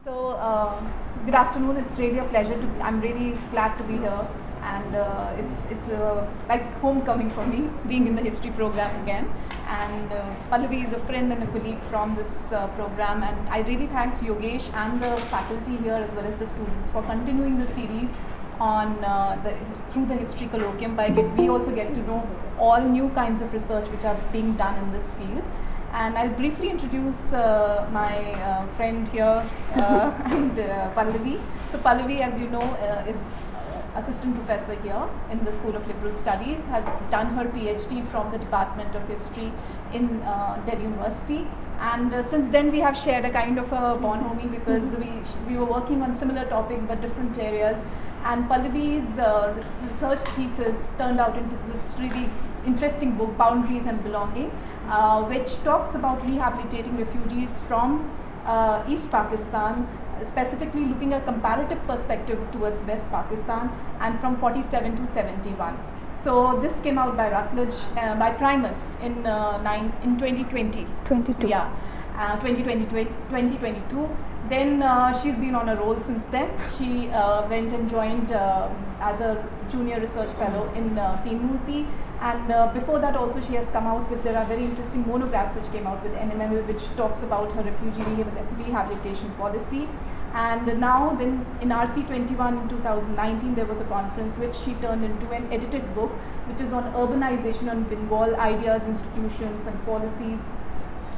So, good afternoon. It's really a pleasure to. I'm really glad to be here, and it's like homecoming for me, being in the history program again. And Pallavi is a friend and a colleague from this program, and I really thanks Yogesh and the faculty here as well as the students for continuing the series on through the history colloquium. We also get to know all new kinds of research which are being done in this field. And I'll briefly introduce my friend here and Pallavi. So Pallavi, as you know, is assistant professor here in the School of Liberal Studies, has done her PhD from the Department of History in Delhi University. And since then we have shared a kind of a born homie because we were working on similar topics but different areas. And Pallavi's research thesis turned out into this really interesting book, Boundaries and Belonging, which talks about rehabilitating refugees from East Pakistan, specifically looking at a comparative perspective towards West Pakistan and from 47 to 71. So this came out by Routledge, by Primus in 2020. 22. Yeah, 2022. Then she's been on a roll since then. She went and joined as a junior research fellow in Murthy. And before that also she has come out with, there are very interesting monographs which came out with NML, which talks about her refugee rehabilitation policy. And now then in RC21 in 2019 there was a conference which she turned into an edited book which is on urbanization on Bengal, ideas, institutions and policies,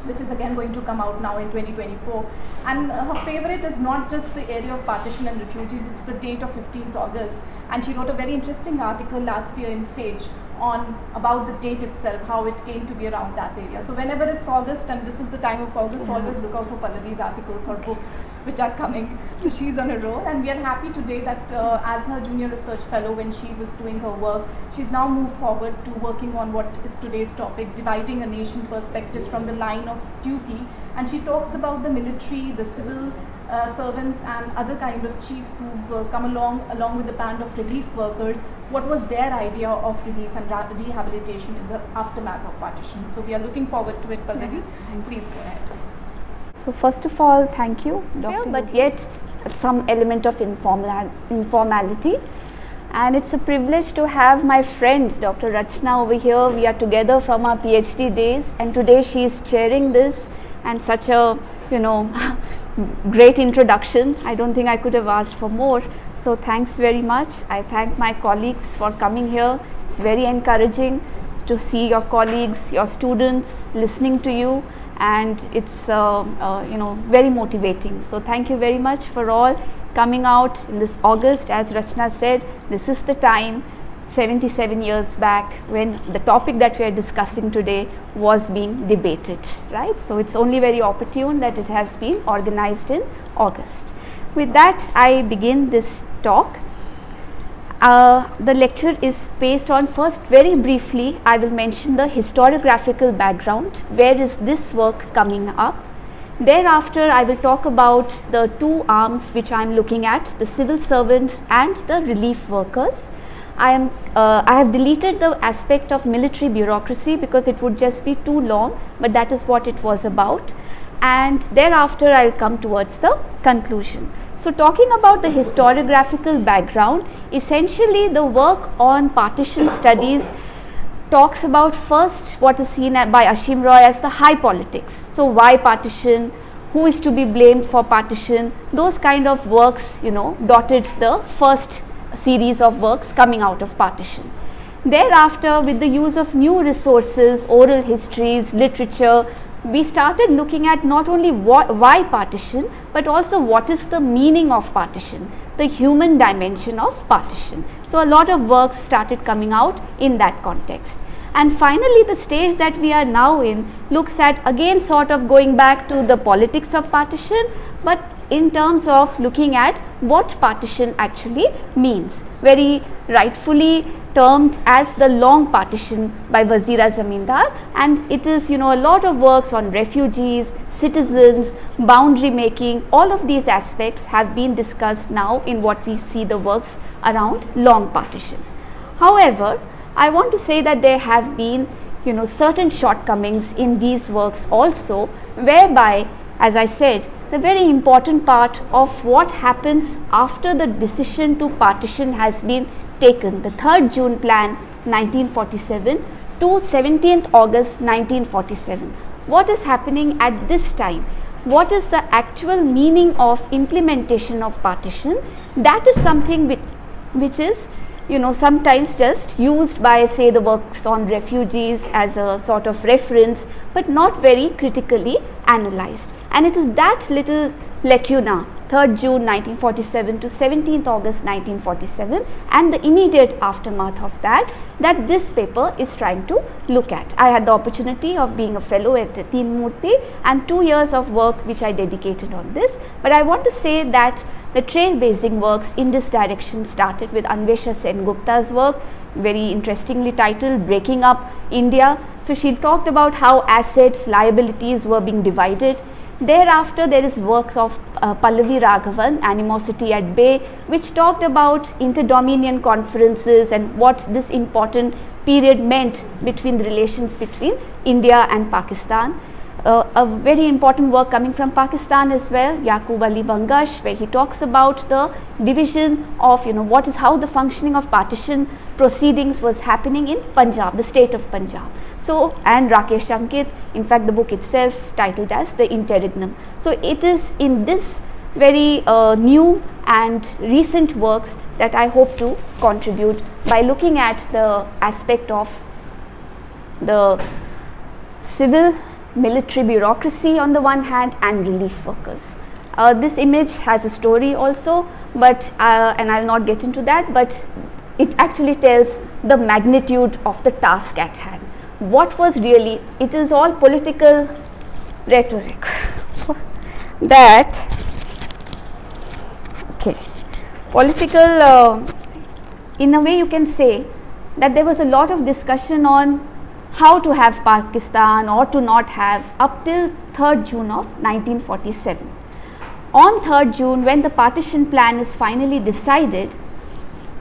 which is again going to come out now in 2024. And her favorite is not just the area of partition and refugees, it's the date of 15th August. And she wrote a very interesting article last year in Sage on about the date itself, how it came to be around that area. So whenever it's August, and this is the time of August, always look out for Pallavi's articles or books which are coming. So she's on a roll, and we are happy today that as her junior research fellow, when she was doing her work, she's now moved forward to working on what is today's topic, dividing a nation perspectives from the line of duty. And she talks about the military, the civil servants and other kind of chiefs who've come along with the band of relief workers. What was their idea of relief and rehabilitation in the aftermath of partition? So we are looking forward to it, Pallavi. Please go ahead. So first of all, thank you, Dr. But yet some element of informality. And it's a privilege to have my friend Dr. Rachna over here. We are together from our PhD days, and today she is chairing this, and such a, great introduction. I don't think I could have asked for more. So thanks very much. I thank my colleagues for coming here. It's very encouraging to see your colleagues, your students listening to you, and it's very motivating. So thank you very much for all coming out in this August. As Rachna said, this is the time 77 years back when the topic that we are discussing today was being debated, right? So it's only very opportune that it has been organized in August. With that, I begin this talk. The lecture is based on, first very briefly I will mention the historiographical background, where is this work coming up. Thereafter I will talk about the two arms which I am looking at, the civil servants and the relief workers. I have deleted the aspect of military bureaucracy because it would just be too long, but that is what it was about. And thereafter I will come towards the conclusion. So talking about the historiographical background, essentially the work on partition studies talks about first what is seen by Ashim Roy as the high politics. So why partition, who is to be blamed for partition, those kind of works dotted the first series of works coming out of partition. Thereafter, with the use of new resources, oral histories, literature, we started looking at not only why partition, but also what is the meaning of partition, the human dimension of partition. So a lot of works started coming out in that context. And finally, the stage that we are now in looks at, again, sort of going back to the politics of partition, but in terms of looking at what partition actually means, very rightfully termed as the long partition by Wazira Zamindar. And it is a lot of works on refugees, citizens, boundary making, all of these aspects have been discussed now in what we see the works around long partition. However, I want to say that there have been certain shortcomings in these works also, whereby, as I said, the very important part of what happens after the decision to partition has been taken, the 3rd June plan 1947 to 17th August 1947. What is happening at this time? What is the actual meaning of implementation of partition? That is something which is, you know, sometimes just used by, say, the works on refugees as a sort of reference, but not very critically analyzed. And it is that little lacuna, 3rd June 1947 to 17th August 1947, and the immediate aftermath of that, that this paper is trying to look at. I had the opportunity of being a fellow at Teen Murthy and 2 years of work which I dedicated on this, but I want to say that the trailblazing works in this direction started with Anvesha Sengupta's work, very interestingly titled Breaking Up India. So she talked about how assets, liabilities were being divided. Thereafter, there is works of Pallavi Raghavan, Animosity at Bay, which talked about inter-dominion conferences and what this important period meant between the relations between India and Pakistan. A very important work coming from Pakistan as well, Yaqub Ali Bangash, where he talks about the division of, you know, how the functioning of partition proceedings was happening in Punjab, the state of Punjab. So, and Rakesh Ankit, in fact the book itself titled as The Interregnum. So it is in this very new and recent works that I hope to contribute by looking at the aspect of the civil military bureaucracy on the one hand and relief workers. This image has a story also, but and I'll not get into that, but it actually tells the magnitude of the task at hand. What was really, it is all political rhetoric that, okay, political, in a way you can say that there was a lot of discussion on how to have Pakistan or to not have up till 3rd June of 1947. On 3rd June, when the partition plan is finally decided,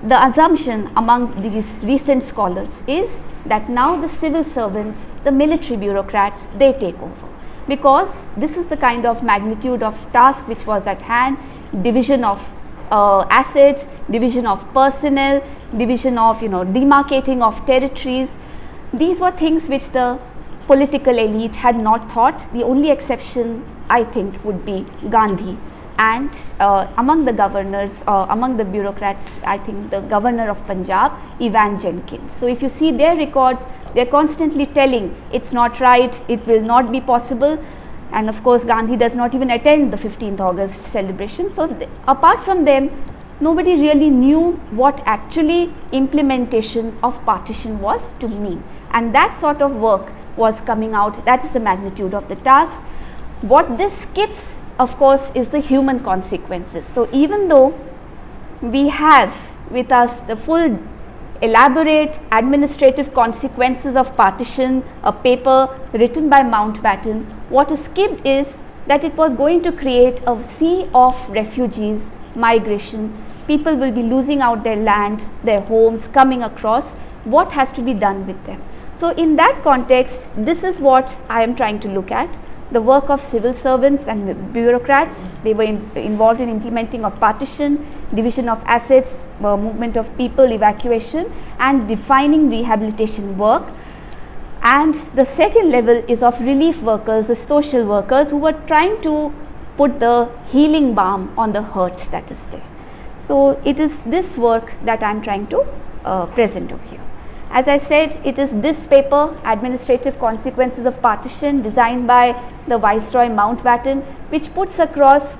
the assumption among these recent scholars is that now the civil servants, the military bureaucrats, they take over, because this is the kind of magnitude of task which was at hand, division of assets, division of personnel, division of, you know, demarcating of territories. These were things which the political elite had not thought. The only exception, I think, would be Gandhi, and among the governors, among the bureaucrats, I think the governor of Punjab, Evan Jenkins. So if you see their records, they are constantly telling it's not right, it will not be possible, and of course Gandhi does not even attend the 15th August celebration. So apart from them, nobody really knew what actually implementation of partition was to mean, and that sort of work was coming out. That is the magnitude of the task. What this skips, of course, is the human consequences. So even though we have with us the full elaborate administrative consequences of partition, a paper written by Mountbatten, what is skipped is that it was going to create a sea of refugees, migration. People will be losing out their land, their homes, coming across. What has to be done with them? So in that context, this is what I am trying to look at. The work of civil servants and bureaucrats. They were involved in implementing of partition, division of assets, movement of people, evacuation, and defining rehabilitation work. And the second level is of relief workers, the social workers, who were trying to put the healing balm on the hurt that is there. So it is this work that I am trying to present over here. As I said, it is this paper, Administrative Consequences of Partition, designed by the Viceroy Mountbatten, which puts across,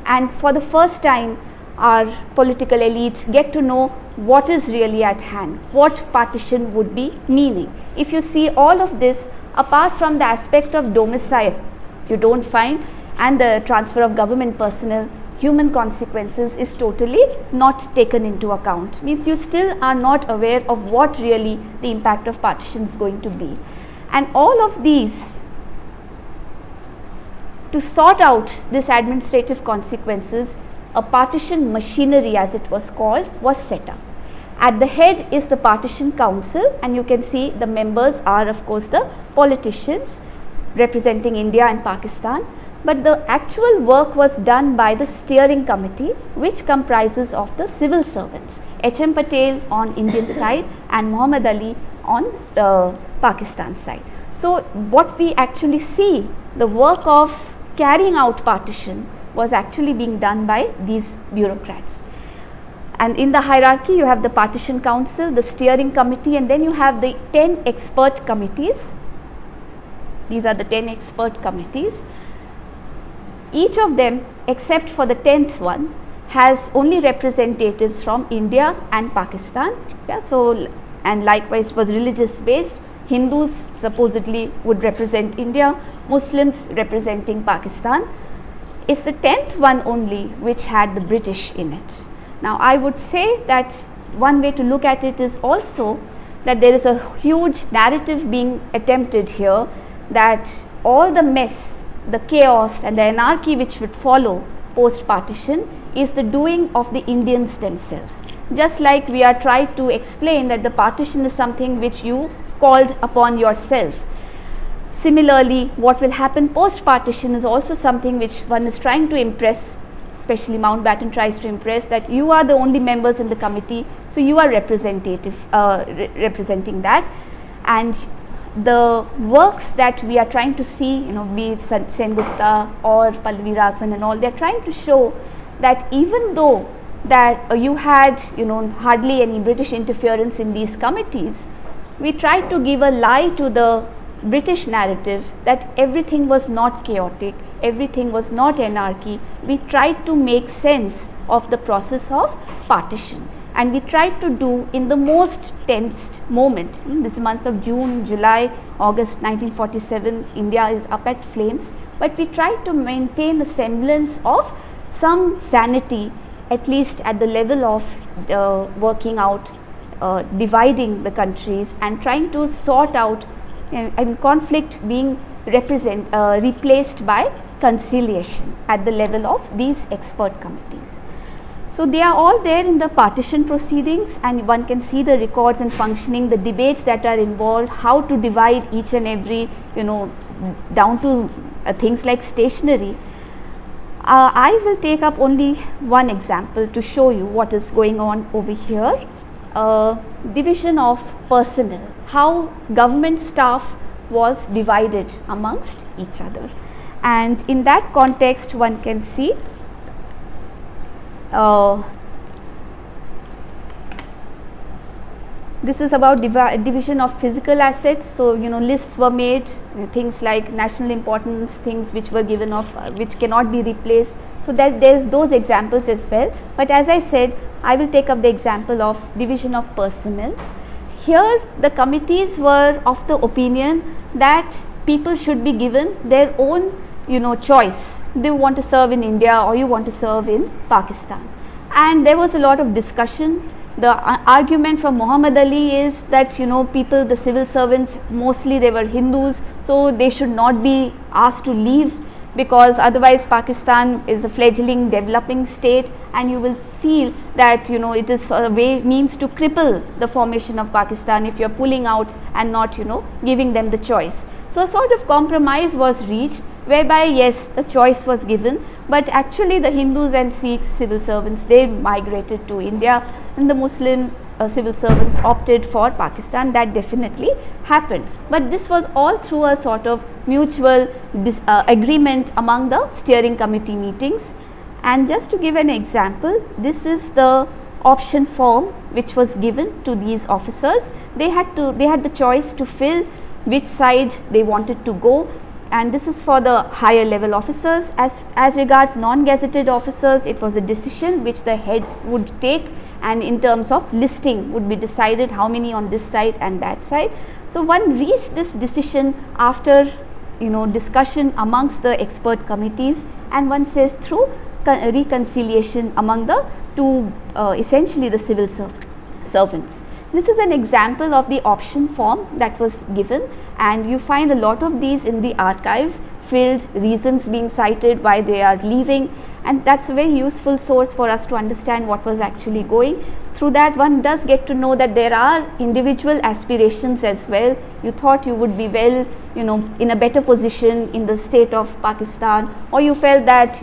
and for the first time our political elite get to know what is really at hand, what partition would be meaning. If you see all of this, apart from the aspect of domicile, you don't find, and the transfer of government personnel, human consequences is totally not taken into account. Means you still are not aware of what really the impact of partition is going to be. And all of these, to sort out this administrative consequences, a partition machinery, as it was called, was set up. At the head is the Partition Council, and you can see the members are, of course, the politicians representing India and Pakistan. but the actual work was done by the steering committee, which comprises of the civil servants, H.M. Patel on Indian side and Muhammad Ali on the Pakistan side. So what we actually see, the work of carrying out partition was actually being done by these bureaucrats. And in the hierarchy, you have the partition council, the steering committee, and then you have the 10 expert committees. These are the 10 expert committees. Each of them, except for the 10th one, has only representatives from India and Pakistan. Yeah, so, and likewise it was religious based. Hindus supposedly would represent India, Muslims representing Pakistan. It's the 10th one only which had the British in it. Now I would say that one way to look at it is also that there is a huge narrative being attempted here, that all the mess, the chaos and the anarchy which would follow post partition is the doing of the Indians themselves. Just like we are trying to explain that the partition is something which you called upon yourself. Similarly, what will happen post partition is also something which one is trying to impress, especially Mountbatten tries to impress, that you are the only members in the committee, so you are representing that. And the works that we are trying to see, be it Sengupta or Pallavi Raghavan and all, they are trying to show that even though that you had hardly any British interference in these committees, we tried to give a lie to the British narrative that everything was not chaotic, everything was not anarchy. We tried to make sense of the process of partition, and we tried to do in the most tensed moment. In this months of June, July, August 1947, India is up at flames, but we tried to maintain a semblance of some sanity, at least at the level of working out, dividing the countries and trying to sort out conflict being replaced by conciliation at the level of these expert committees. So they are all there in the partition proceedings, and one can see the records and functioning, the debates that are involved, how to divide each and every, down to things like stationery. I will take up only one example to show you what is going on over here. Division of personnel, how government staff was divided amongst each other, and in that context one can see this is about division of physical assets. So lists were made, things like national importance, things which were given of which cannot be replaced, so that there is those examples as well. But as I said, I will take up the example of division of personnel. Here the committees were of the opinion that people should be given their own choice. They want to serve in India or you want to serve in Pakistan, and there was a lot of discussion. The argument from Muhammad Ali is that people, the civil servants, mostly they were Hindus, so they should not be asked to leave, because otherwise Pakistan is a fledgling developing state and you will feel that it is a means to cripple the formation of Pakistan if you are pulling out and not giving them the choice. So a sort of compromise was reached, whereby yes, a choice was given, but actually the Hindus and Sikhs civil servants, they migrated to India, and the Muslim civil servants opted for Pakistan. That definitely happened, but this was all through a sort of mutual agreement among the steering committee meetings. And just to give an example, this is the option form which was given to these officers. They had the choice to fill which side they wanted to go, and this is for the higher level officers. As regards non-gazetted officers, it was a decision which the heads would take, and in terms of listing would be decided how many on this side and that side. So one reached this decision after discussion amongst the expert committees, and one says through reconciliation among the two essentially the civil servants. This is an example of the option form that was given, and you find a lot of these in the archives, filled, reasons being cited why they are leaving, and that's a very useful source for us to understand what was actually going through that one does get to know that there are individual aspirations as well. You thought you would be well, in a better position in the state of Pakistan, or you felt that,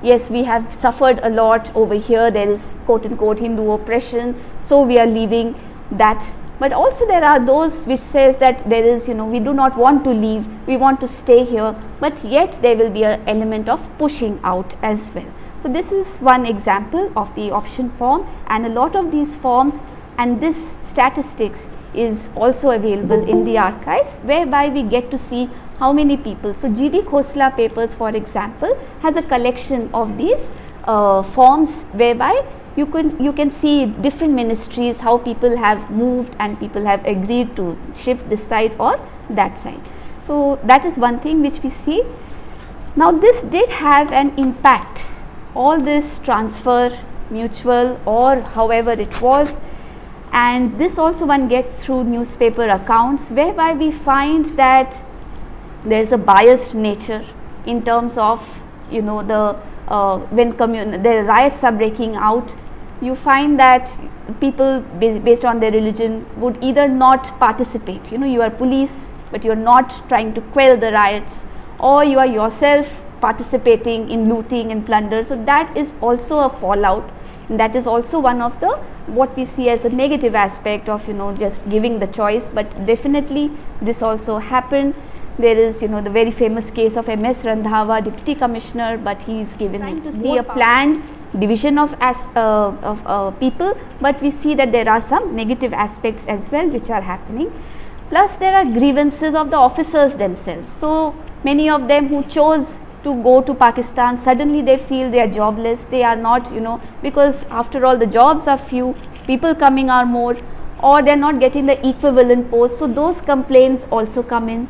yes, we have suffered a lot over here, there is quote unquote Hindu oppression, so we are leaving that. But also there are those which says that there is, we do not want to leave, we want to stay here, but yet there will be an element of pushing out as well. So this is one example of the option form, and a lot of these forms and this statistics is also available in the archives, whereby we get to see how many people. So G.D. Khosla papers, for example, has a collection of these forms, whereby you can see different ministries, how people have moved and people have agreed to shift this side or that side. So that is one thing which we see. Now this did have an impact, all this transfer, mutual or however it was, and this also one gets through newspaper accounts, whereby we find that there is a biased nature in terms of, when the riots are breaking out, you find that people based on their religion would either not participate. You are police, but you are not trying to quell the riots, or you are yourself participating in looting and plunder. So that is also a fallout, and that is also one of the what we see as a negative aspect of just giving the choice. But definitely this also happened. There is the very famous case of M.S. Randhawa, deputy commissioner, but he is given trying to see a planned division of people, but we see that there are some negative aspects as well which are happening. Plus there are grievances of the officers themselves. So many of them who chose to go to Pakistan, suddenly they feel they are jobless, they are not, because after all the jobs are few, people coming are more, or they are not getting the equivalent post. So those complaints also come in.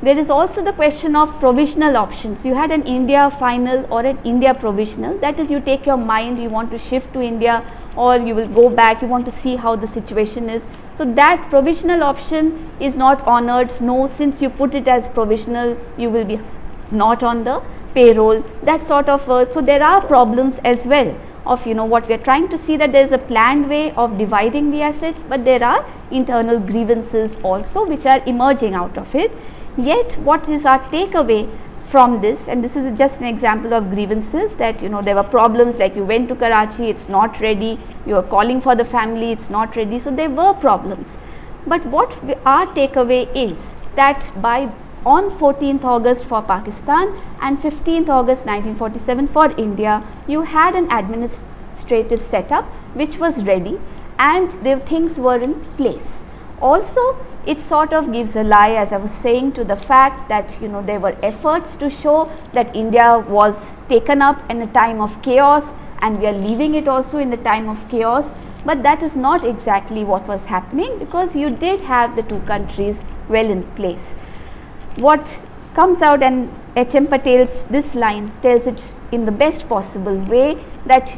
There is also the question of provisional options. You had an India final or an India provisional, that is, you take your mind, you want to shift to India or you will go back, you want to see how the situation is. So that provisional option is not honored. No, since you put it as provisional, you will be not on the payroll, that sort of so there are problems as well of what we are trying to see, that there is a planned way of dividing the assets, but there are internal grievances also which are emerging out of it. Yet what is our takeaway from this, and this is just an example of grievances, that there were problems like you went to Karachi, it's not ready, you are calling for the family, it's not ready. So there were problems, but what our takeaway is that on 14th August for Pakistan and 15th August 1947 for India, you had an administrative setup which was ready and the things were in place. Also, it sort of gives a lie, as I was saying, to the fact that there were efforts to show that India was taken up in a time of chaos and we are leaving it also in the time of chaos, but that is not exactly what was happening, because you did have the two countries well in place. What comes out, and H.M. Patel's this line tells it in the best possible way, that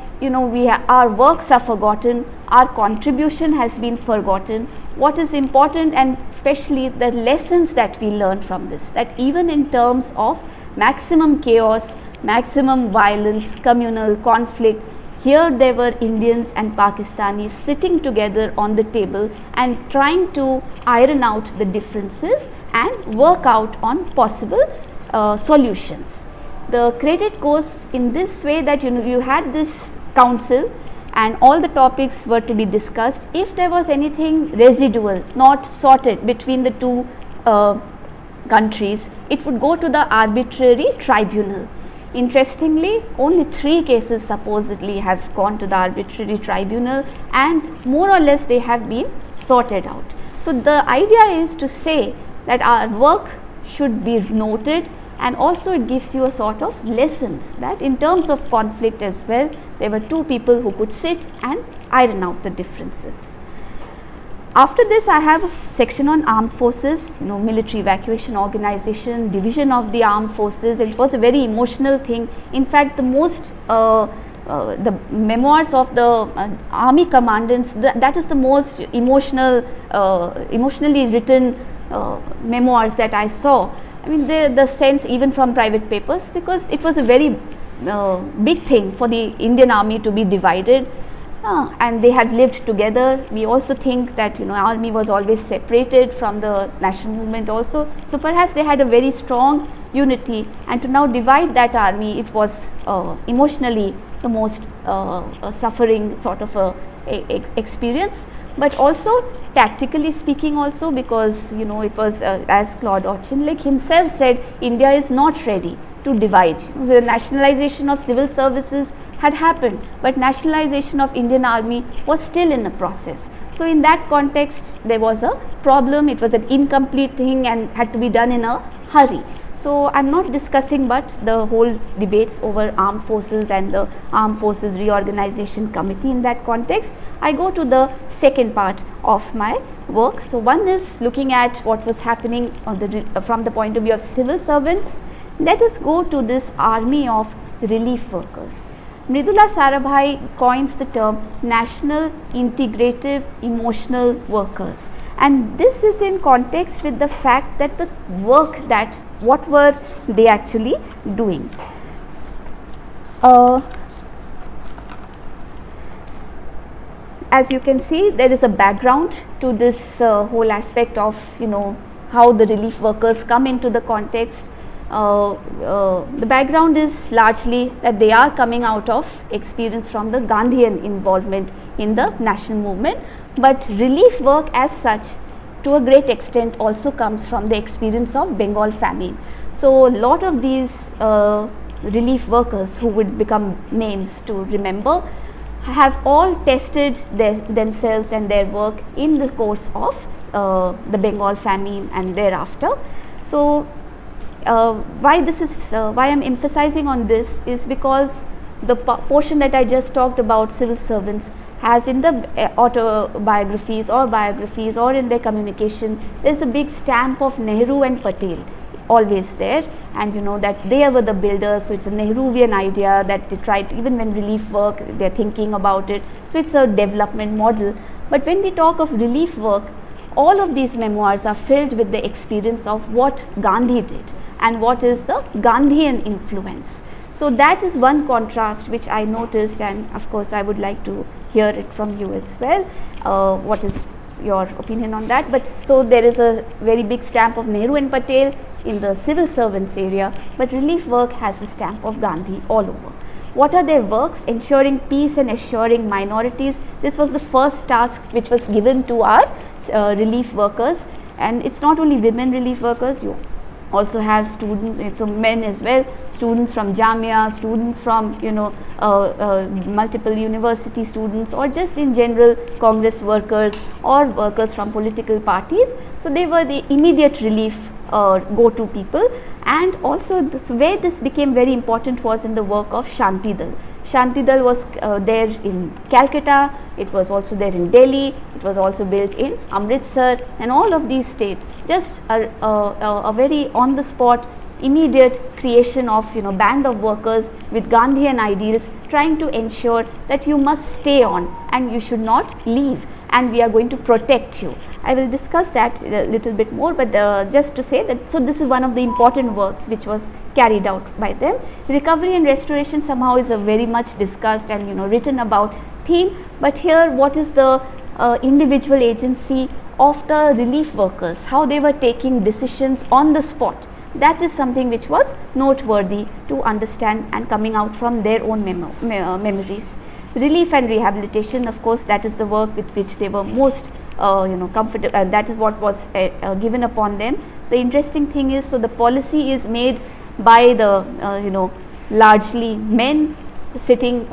our works are forgotten, our contribution has been forgotten. What is important, and especially the lessons that we learn from this, that even in terms of maximum chaos, maximum violence, communal conflict, here there were Indians and Pakistanis sitting together on the table and trying to iron out the differences and work out on possible solutions. The credit goes in this way, that you had this council and all the topics were to be discussed. If there was anything residual not sorted between the two countries, it would go to the arbitrary tribunal. Interestingly, only 3 cases supposedly have gone to the arbitrary tribunal, and more or less they have been sorted out. So the idea is to say that our work should be noted, and also it gives you a sort of lessons that in terms of conflict as well, there were 2 people who could sit and iron out the differences. After this, I have a section on armed forces, military evacuation organization, division of the armed forces. It was a very emotional thing. In fact, the most the memoirs of the army commandants, that is the most emotionally written memoirs that I saw. I mean, the sense even from private papers, because it was a very big thing for the Indian army to be divided. and they have lived together. We also think that army was always separated from the national movement also, so perhaps they had a very strong unity, and to now divide that army, it was emotionally the most suffering sort of a experience, but also tactically speaking also, because it was as Claude Auchinleck himself said, India is not ready to divide. The nationalization of civil services had happened, but nationalization of Indian army was still in a process. So in that context, there was a problem. It was an incomplete thing and had to be done in a hurry. So I am not discussing but the whole debates over armed forces and the Armed Forces Reorganization Committee in that context. I go to the second part of my work. So one is looking at what was happening on from the point of view of civil servants. Let us go to this army of relief workers. Mridula Sarabhai coins the term national integrative emotional workers, and this is in context with the fact that the work what were they actually doing. As you can see, there is a background to this whole aspect of how the relief workers come into the context. The background is largely that they are coming out of experience from the Gandhian involvement in the national movement, but relief work as such to a great extent also comes from the experience of Bengal famine. So a lot of these relief workers who would become names to remember have all tested themselves and their work in the course of the Bengal famine and thereafter. So why I am emphasizing on this is because the portion that I just talked about, civil servants, has in the autobiographies or biographies or in their communication, there is a big stamp of Nehru and Patel always there, and that they were the builders. So it's a Nehruvian idea that they tried, even when relief work, they are thinking about it. So it's a development model. But when we talk of relief work, all of these memoirs are filled with the experience of what Gandhi did and what is the Gandhian influence. So that is one contrast which I noticed, and of course I would like to hear it from you as well. What is your opinion on that? But so there is a very big stamp of Nehru and Patel in the civil servants area, but relief work has a stamp of Gandhi all over. What are their works? Ensuring peace and assuring minorities. This was the first task which was given to our relief workers, and it's not only women relief workers, you also have students, so men as well, students from Jamia, students from multiple university students, or just in general Congress workers or workers from political parties. So they were the immediate relief go-to people. And also where this became very important was in the work of Shanti Dal. Shanti Dal was there in Calcutta, it was also there in Delhi, it was also built in Amritsar, and all of these states, just a very on the spot immediate creation of band of workers with Gandhian ideals, trying to ensure that you must stay on and you should not leave, and we are going to protect you. I will discuss that a little bit more, but just to say that, so this is one of the important works which was carried out by them. Recovery and restoration somehow is a very much discussed and written about theme, but here what is the individual agency of the relief workers, how they were taking decisions on the spot. That is something which was noteworthy to understand and coming out from their own memories. Relief and rehabilitation, of course, that is the work with which they were most comfortable, that is what was given upon them. The interesting thing is, so the policy is made by the largely men sitting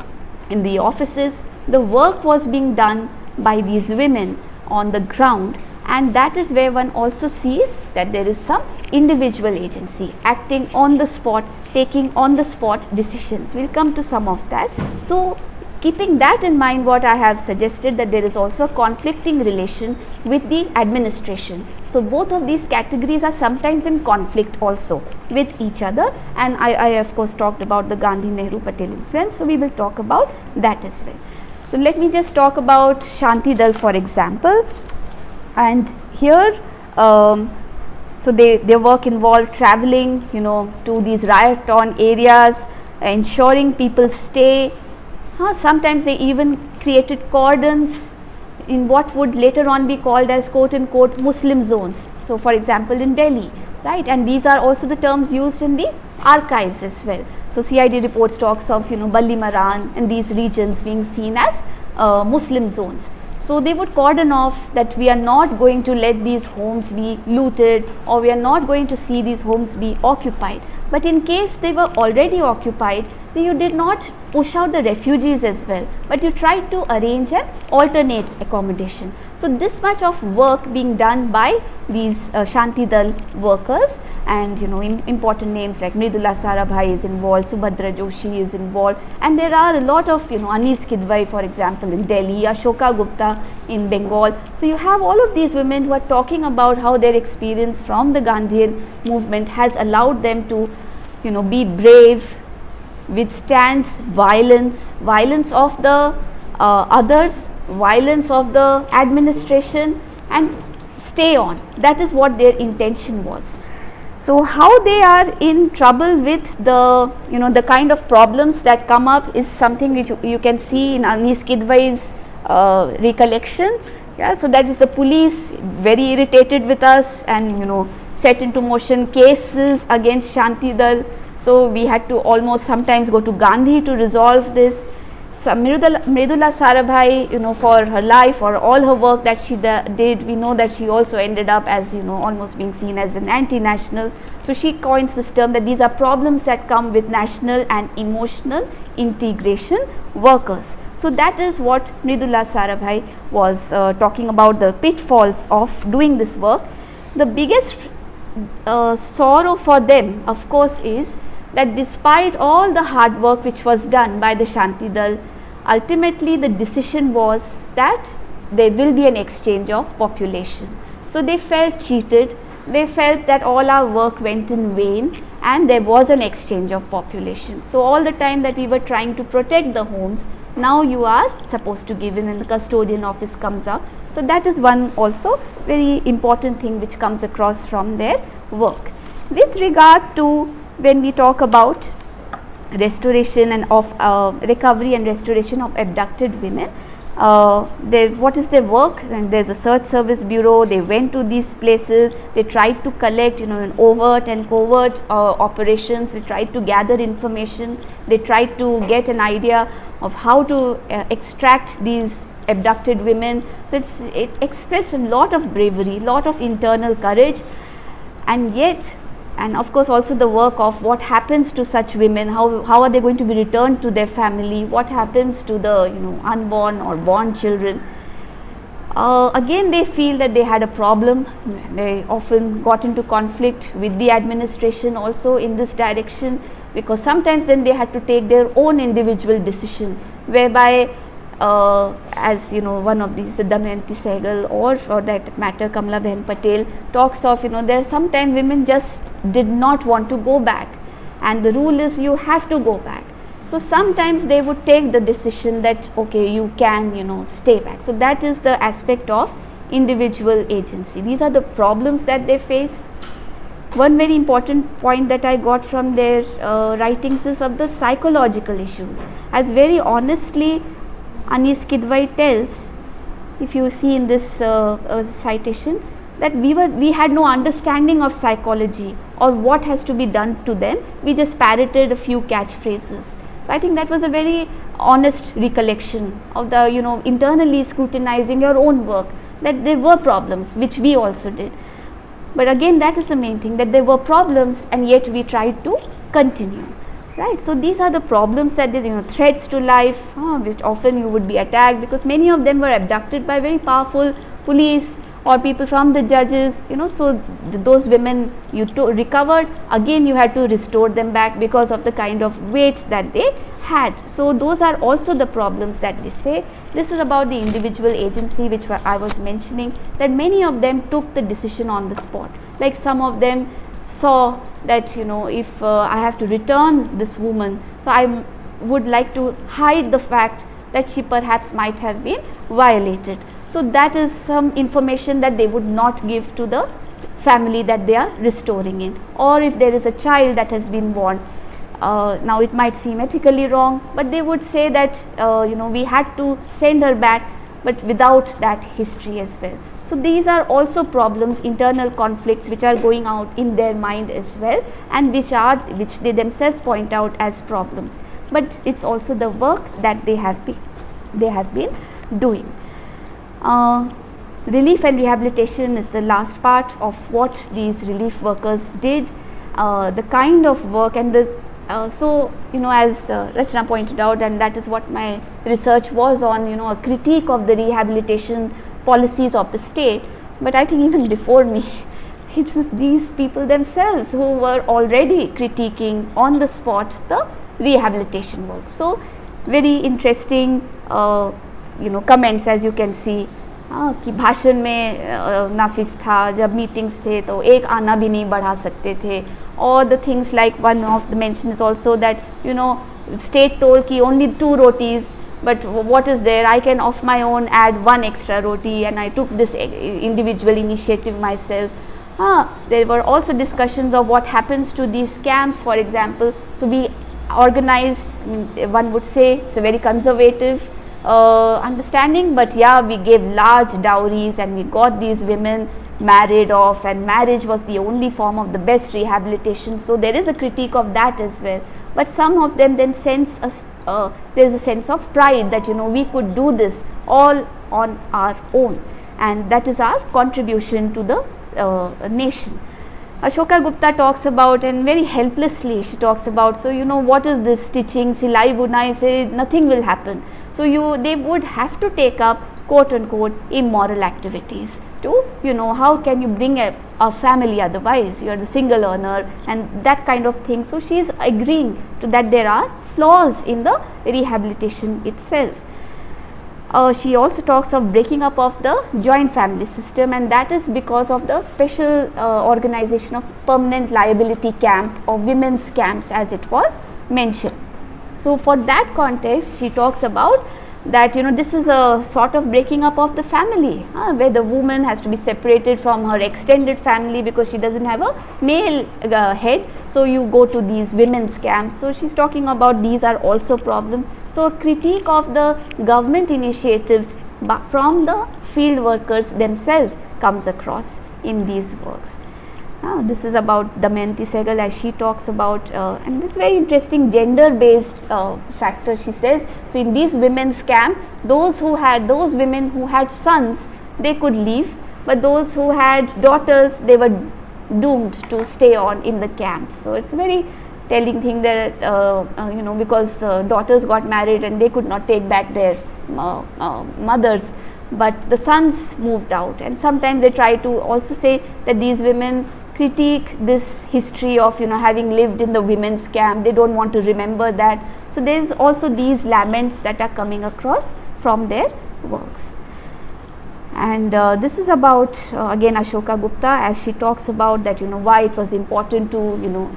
in the offices. The work was being done by these women on the ground, and that is where one also sees that there is some individual agency acting on the spot, taking on the spot decisions. We will come to some of that. So keeping that in mind, what I have suggested, that there is also a conflicting relation with the administration. So both of these categories are sometimes in conflict also with each other, and I of course talked about the Gandhi Nehru Patel influence, so we will talk about that as well. So let me just talk about Shanti Dal for example, and here so their work involved traveling to these riot torn areas, ensuring people stay. Sometimes they even created cordons in what would later on be called as quote unquote Muslim zones. So, for example, in Delhi, right, and these are also the terms used in the archives as well. So, CID reports talks of Balli Maran and these regions being seen as Muslim zones. So, they would cordon off that we are not going to let these homes be looted, or we are not going to see these homes be occupied. But in case they were already occupied, you did not push out the refugees as well, but you tried to arrange an alternate accommodation. So, this much of work being done by these Shanti Dal workers, and important names like Mridula Sarabhai is involved, Subhadra Joshi is involved, and there are a lot of Anis Kidwai, for example, in Delhi, Ashoka Gupta in Bengal. So, you have all of these women who are talking about how their experience from the Gandhian movement has allowed them to be brave, withstand violence of the others, violence of the administration, and stay on. That is what their intention was. So, how they are in trouble with the the kind of problems that come up is something which you can see in Anis Kidwai's recollection. Yeah, so that is the police very irritated with us and set into motion cases against Shanti Dal. So, we had to almost sometimes go to Gandhi to resolve this. So, Mridula Sarabhai, for her life or all her work that she did, we know that she also ended up as almost being seen as an anti-national. So, she coins this term that these are problems that come with national and emotional integration workers. So, that is what Mridula Sarabhai was talking about, the pitfalls of doing this work. The biggest sorrow for them, of course, is that despite all the hard work which was done by the Shanti Dal, ultimately the decision was that there will be an exchange of population. So, they felt cheated, they felt that all our work went in vain, and there was an exchange of population. So, all the time that we were trying to protect the homes, now you are supposed to give in and the custodian office comes up. So, that is one also very important thing which comes across from their work. With regard to when we talk about restoration and of recovery and restoration of abducted women, what is their work? And there is a search service bureau. They went to these places, they tried to collect in overt and covert operations, they tried to gather information, they tried to get an idea of how to extract these abducted women. So, it expressed a lot of bravery, lot of internal courage, and yet, and of course also the work of what happens to such women, how are they going to be returned to their family, what happens to the unborn or born children. Again, they feel that they had a problem. They often got into conflict with the administration also in this direction, because sometimes then they had to take their own individual decision, whereby as one of these, Damayanti Sehgal, or for that matter Kamla Behan Patel talks of, there are sometimes women just did not want to go back, and the rule is you have to go back. So, sometimes they would take the decision that okay, you can stay back. So, that is the aspect of individual agency. These are the problems that they face. One very important point that I got from their writings is of the psychological issues. As very honestly Anis Kidwai tells, if you see in this citation, that we had no understanding of psychology or what has to be done to them. We just parroted a few catchphrases. So, I think that was a very honest recollection of the internally scrutinizing your own work, that there were problems which we also did. But again, that is the main thing, that there were problems and yet we tried to continue. Right. So, these are the problems that they, threats to life, which often you would be attacked, because many of them were abducted by very powerful police or people from the judges, so those women you recovered, again you had to restore them back because of the kind of weight that they had. So, those are also the problems that they say. This is about the individual agency which I was mentioning, that many of them took the decision on the spot. Like some of them saw that if I have to return this woman, so I would like to hide the fact that she perhaps might have been violated. So, that is some information that they would not give to the family that they are restoring in. Or if there is a child that has been born, Now it might seem ethically wrong, but they would say that we had to send her back, but without that history as well. So these are also problems, internal conflicts which are going out in their mind as well, and which they themselves point out as problems. But it's also the work that they have been doing. Relief and rehabilitation is the last part of what these relief workers did. The kind of work and as Rachna pointed out, and that is what my research was on, a critique of the rehabilitation policies of the state. But I think even before me, it's these people themselves who were already critiquing on the spot the rehabilitation work. So very interesting comments, as you can see. कि भाषण में नाफिज था, जब meetings थे तो एक आना भी नहीं बढ़ा सकते थे, or the things like one of the mention is also that state told कि only 2 rotis, but what is there, I can of my own add 1 extra roti, and I took this individual initiative myself. There were also discussions of what happens to these camps, for example. So we organized, one would say it's a very conservative understanding, but yeah, we gave large dowries and we got these women married off, and marriage was the only form of the best rehabilitation. So there is a critique of that as well. But some of them then sense there is a sense of pride that we could do this all on our own, and that is our contribution to the nation. Ashoka Gupta talks about, and very helplessly she talks about, so what is this stitching, silai bunai, say nothing will happen. So they would have to take up quote unquote immoral activities to, how can you bring a family otherwise, you are the single earner and that kind of thing. So she is agreeing to that there are flaws in the rehabilitation itself. She also talks of breaking up of the joint family system, and that is because of the special organization of permanent liability camp or women's camps, as it was mentioned. So for that context, she talks about that this is a sort of breaking up of the family, where the woman has to be separated from her extended family because she doesn't have a male head. So you go to these women's camps. So she's talking about these are also problems. So a critique of the government initiatives from the field workers themselves comes across in these works. This is about Damayanti Sehgal, as she talks about, and this very interesting gender based factor, she says. So in these women's camp, those women who had sons, they could leave, but those who had daughters, they were doomed to stay on in the camps. So it's a very telling thing that because daughters got married and they could not take back their mothers, but the sons moved out. And sometimes they try to also say that these women critique this history of having lived in the women's camp, they don't want to remember that. So there is also these laments that are coming across from their works. And this is about again Ashoka Gupta, as she talks about that why it was important to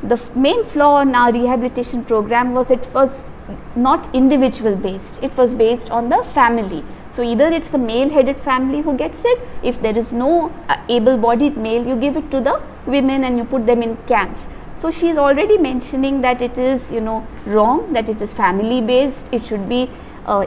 the main flaw in our rehabilitation program was it was not individual based, it was based on the family. So either it's the male headed family who gets it, if there is no able bodied male, you give it to the women and you put them in camps. So she is already mentioning that it is wrong, that it is family based, it should be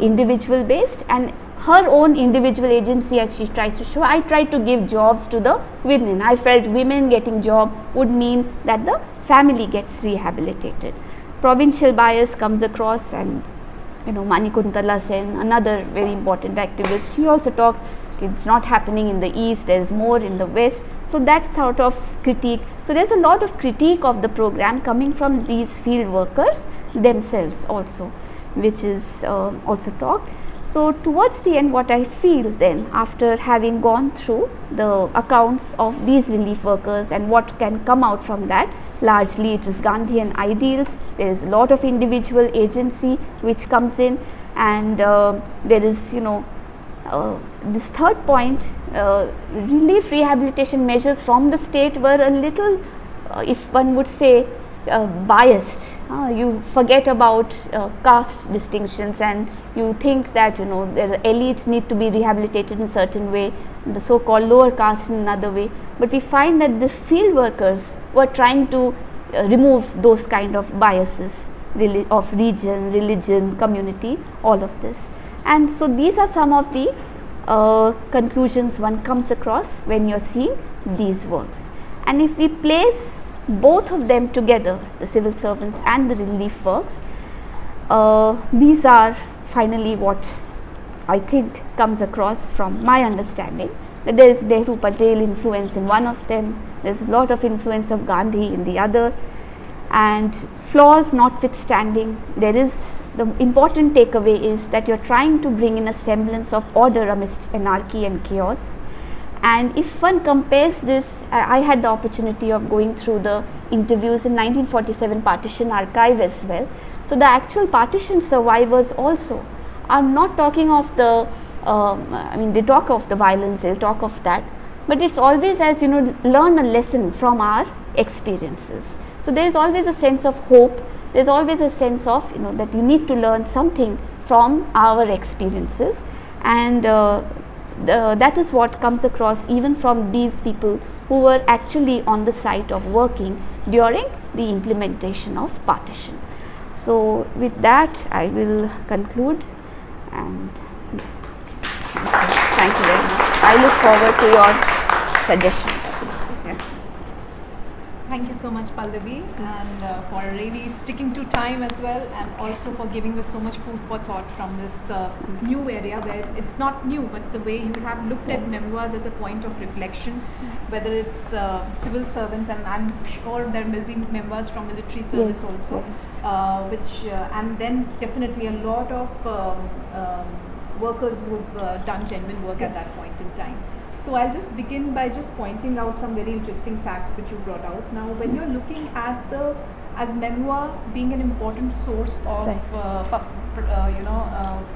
individual based, and her own individual agency, as she tries to show, I tried to give jobs to the women. I felt women getting job would mean that the family gets rehabilitated. Provincial bias comes across, and Manikuntala Sen, another very important activist, she also talks it's not happening in the east, there is more in the west. So that sort of critique. So there's a lot of critique of the program coming from these field workers themselves also, which is also talked. So towards the end, what I feel then, after having gone through the accounts of these relief workers and what can come out from that, largely it is Gandhian ideals, there is a lot of individual agency which comes in, and there is this third point, relief rehabilitation measures from the state were a little, if one would say, biased. You forget about caste distinctions and you think that the elites need to be rehabilitated in a certain way, the so called lower caste in another way. But we find that the field workers were trying to remove those kind of biases of region, religion, community, all of this. And so these are some of the conclusions one comes across when you are seeing these works. And if we place both of them together, the civil servants and the relief works, these are finally what I think comes across from my understanding, that there is Nehru Patel influence in one of them, there is a lot of influence of Gandhi in the other, and flaws notwithstanding, there is the important takeaway is that you are trying to bring in a semblance of order amidst anarchy and chaos. And if one compares this, I had the opportunity of going through the interviews in 1947 partition archive as well. So the actual partition survivors also are not talking of the, I mean, they talk of the violence, they'll talk of that, but it's always as, you know, learn a lesson from our experiences. So there is always a sense of hope, there is always a sense of, you know, that you need to learn something from our experiences, and that is what comes across even from these people who were actually on the site of working during the implementation of partition. So with that I will conclude, and thank you very much. I look forward to your suggestions. Thank you so much, Pallavi, and for really sticking to time as well, and also for giving us so much food for thought from this new area where it's not new, but the way you have looked at memoirs as a point of reflection, whether it's civil servants, and I'm sure there will be memoirs from military service also, which and then definitely a lot of workers who've done genuine work at that point in time. So I'll just begin by just pointing out some very interesting facts which you brought out. Now, when you're looking at as memoir being an important source of,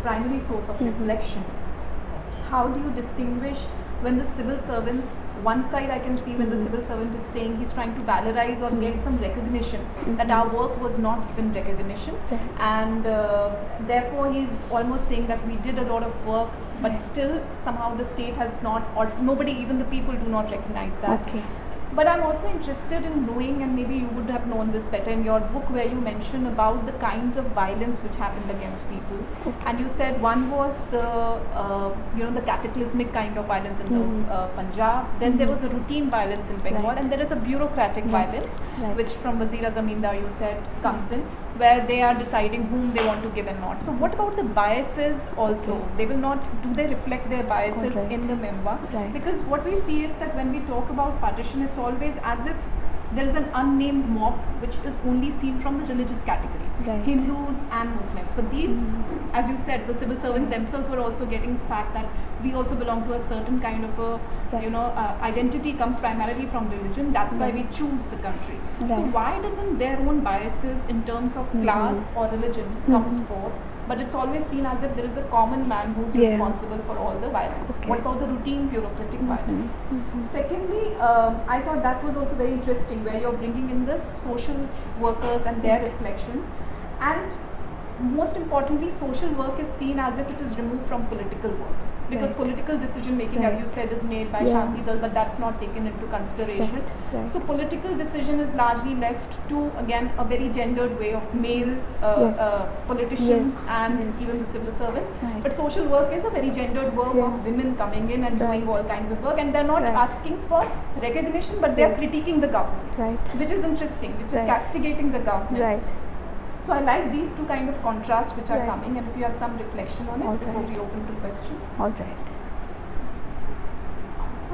primary source of reflection, how do you distinguish when the civil servants, one side I can see when the civil servant is saying he's trying to valorize or get some recognition that our work was not given recognition, and therefore he's almost saying that we did a lot of work, but still somehow the state has not, or nobody, even the people do not recognize that. But I'm also interested in knowing, and maybe you would have known this better in your book, where you mention about the kinds of violence which happened against people. And you said one was the the cataclysmic kind of violence in the Punjab. Then there was a routine violence in Bengal, and there is a bureaucratic violence, which from Wazira Zamindar you said comes in, where they are deciding whom they want to give and not. So what about the biases also? They will not, do they reflect their biases in the memoir? Because what we see is that when we talk about partition, it's always as if there is an unnamed mob which is only seen from the religious category, Hindus and Muslims. But these, as you said, the civil servants themselves were also getting the fact that we also belong to a certain kind of a, identity comes primarily from religion. That's why we choose the country. So why doesn't their own biases in terms of class or religion comes forth? But it's always seen as if there is a common man who's responsible for all the violence. What about the routine bureaucratic violence? Secondly, I thought that was also very interesting, where you're bringing in the social workers and their reflections. And most importantly, social work is seen as if it is removed from political work. Because political decision making, as you said, is made by Shanti Dal, but that's not taken into consideration. So political decision is largely left to, again, a very gendered way of male politicians and even the civil servants. But social work is a very gendered work of women coming in and doing all kinds of work, and they're not asking for recognition, but they're critiquing the government, which is interesting, which is castigating the government. So I like these two kind of contrasts which are coming, and if you have some reflection on it before we open to questions.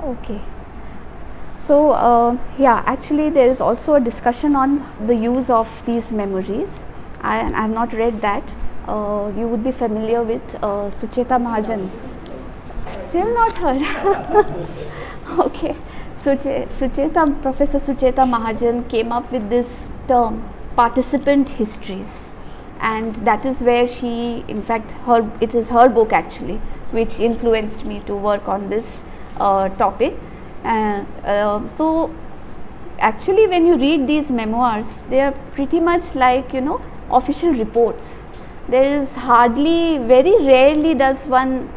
Okay. So actually there is also a discussion on the use of these memories. I have not read that. You would be familiar with Sucheta Mahajan. Still not heard. Okay. Professor Sucheta Mahajan came up with this term, participant histories, and that is where she, in fact, it is her book actually which influenced me to work on this topic. So actually when you read these memoirs, they are pretty much like, official reports. There is hardly, very rarely does one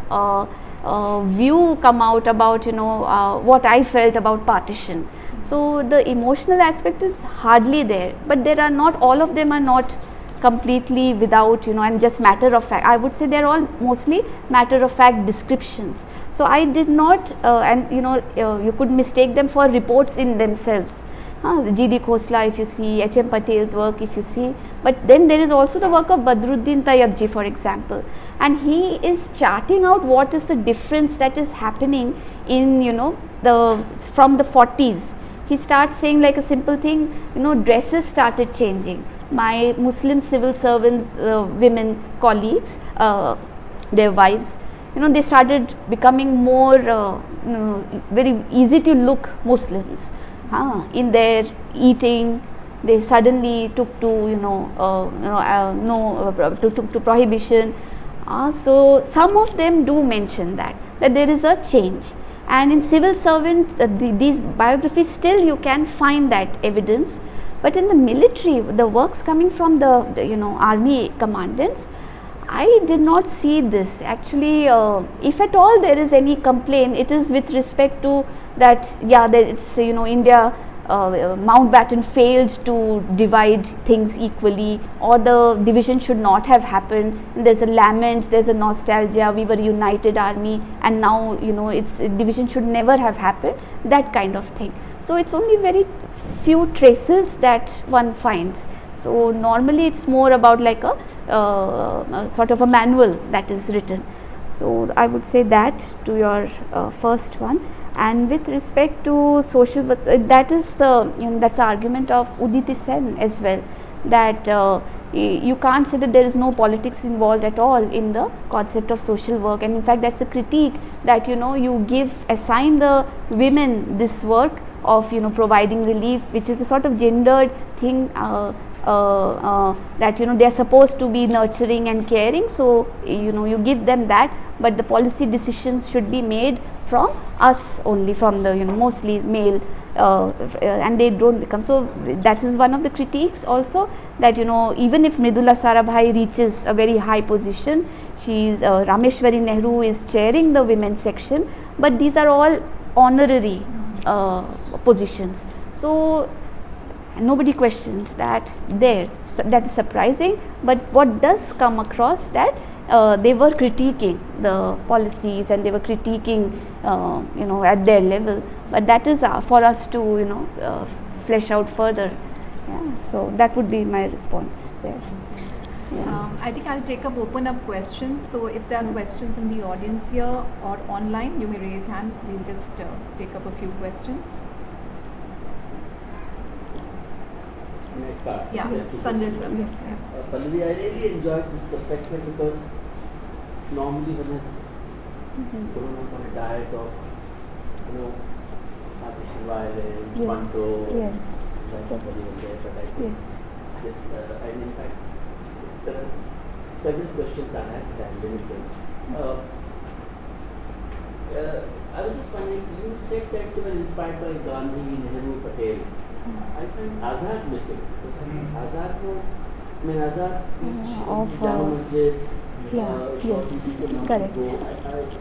view come out about, what I felt about partition. So the emotional aspect is hardly there, but there are not, all of them are not completely without, and just matter of fact. I would say they're all mostly matter of fact descriptions. So I did not, and you could mistake them for reports in themselves. G.D. Khosla, if you see, H.M. Patel's work, if you see, but then there is also the work of Badruddin Tayyabji, for example, and he is charting out what is the difference that is happening in, from the 40s. He starts saying like a simple thing, dresses started changing. My Muslim civil servants, women colleagues, their wives, they started becoming more very easy to look Muslims. In their eating, they suddenly took to to prohibition. So some of them do mention that there is a change. And in civil servants, these biographies, still you can find that evidence. But in the military, the works coming from the army commandants, I did not see this. Actually, if at all there is any complaint, it is with respect to that, it's India, Mountbatten failed to divide things equally, or the division should not have happened. There's a lament, there's a nostalgia, we were a united army and now its division should never have happened, that kind of thing. So it's only very few traces that one finds. So normally it's more about like a sort of a manual that is written. So I would say that to your first one. And with respect to social, that is the that's the argument of Uditi Sen as well, that you can't say that there is no politics involved at all in the concept of social work. And in fact that's a critique that you assign the women this work of providing relief, which is a sort of gendered thing, that they are supposed to be nurturing and caring, so you give them that, but the policy decisions should be made from us only, from the mostly male, and they don't become. So that is one of the critiques also, that even if Mridula Sarabhai reaches a very high position, she's Rameshwari Nehru is chairing the women's section, but these are all honorary positions. So nobody questioned that there. That is surprising, but what does come across that they were critiquing the policies and they were critiquing at their level, but that is for us to flesh out further. So that would be my response there. I think I'll take up open up questions. So if there are questions in the audience here or online, you may raise hands. We'll just take up a few questions. May I start? Yeah, Sanjay sir. Yes. Pallavi, I really enjoyed this perspective because normally one is grown up on a diet of partition violence, control, yes. like there, but I think this, and in fact there are several questions I have that I'm limited. I was just wondering, you said that you were inspired by Gandhi, Nehru, Patel. I find Azad missing, because I think Azad was, Azad's speech in Jama Masjid, correct.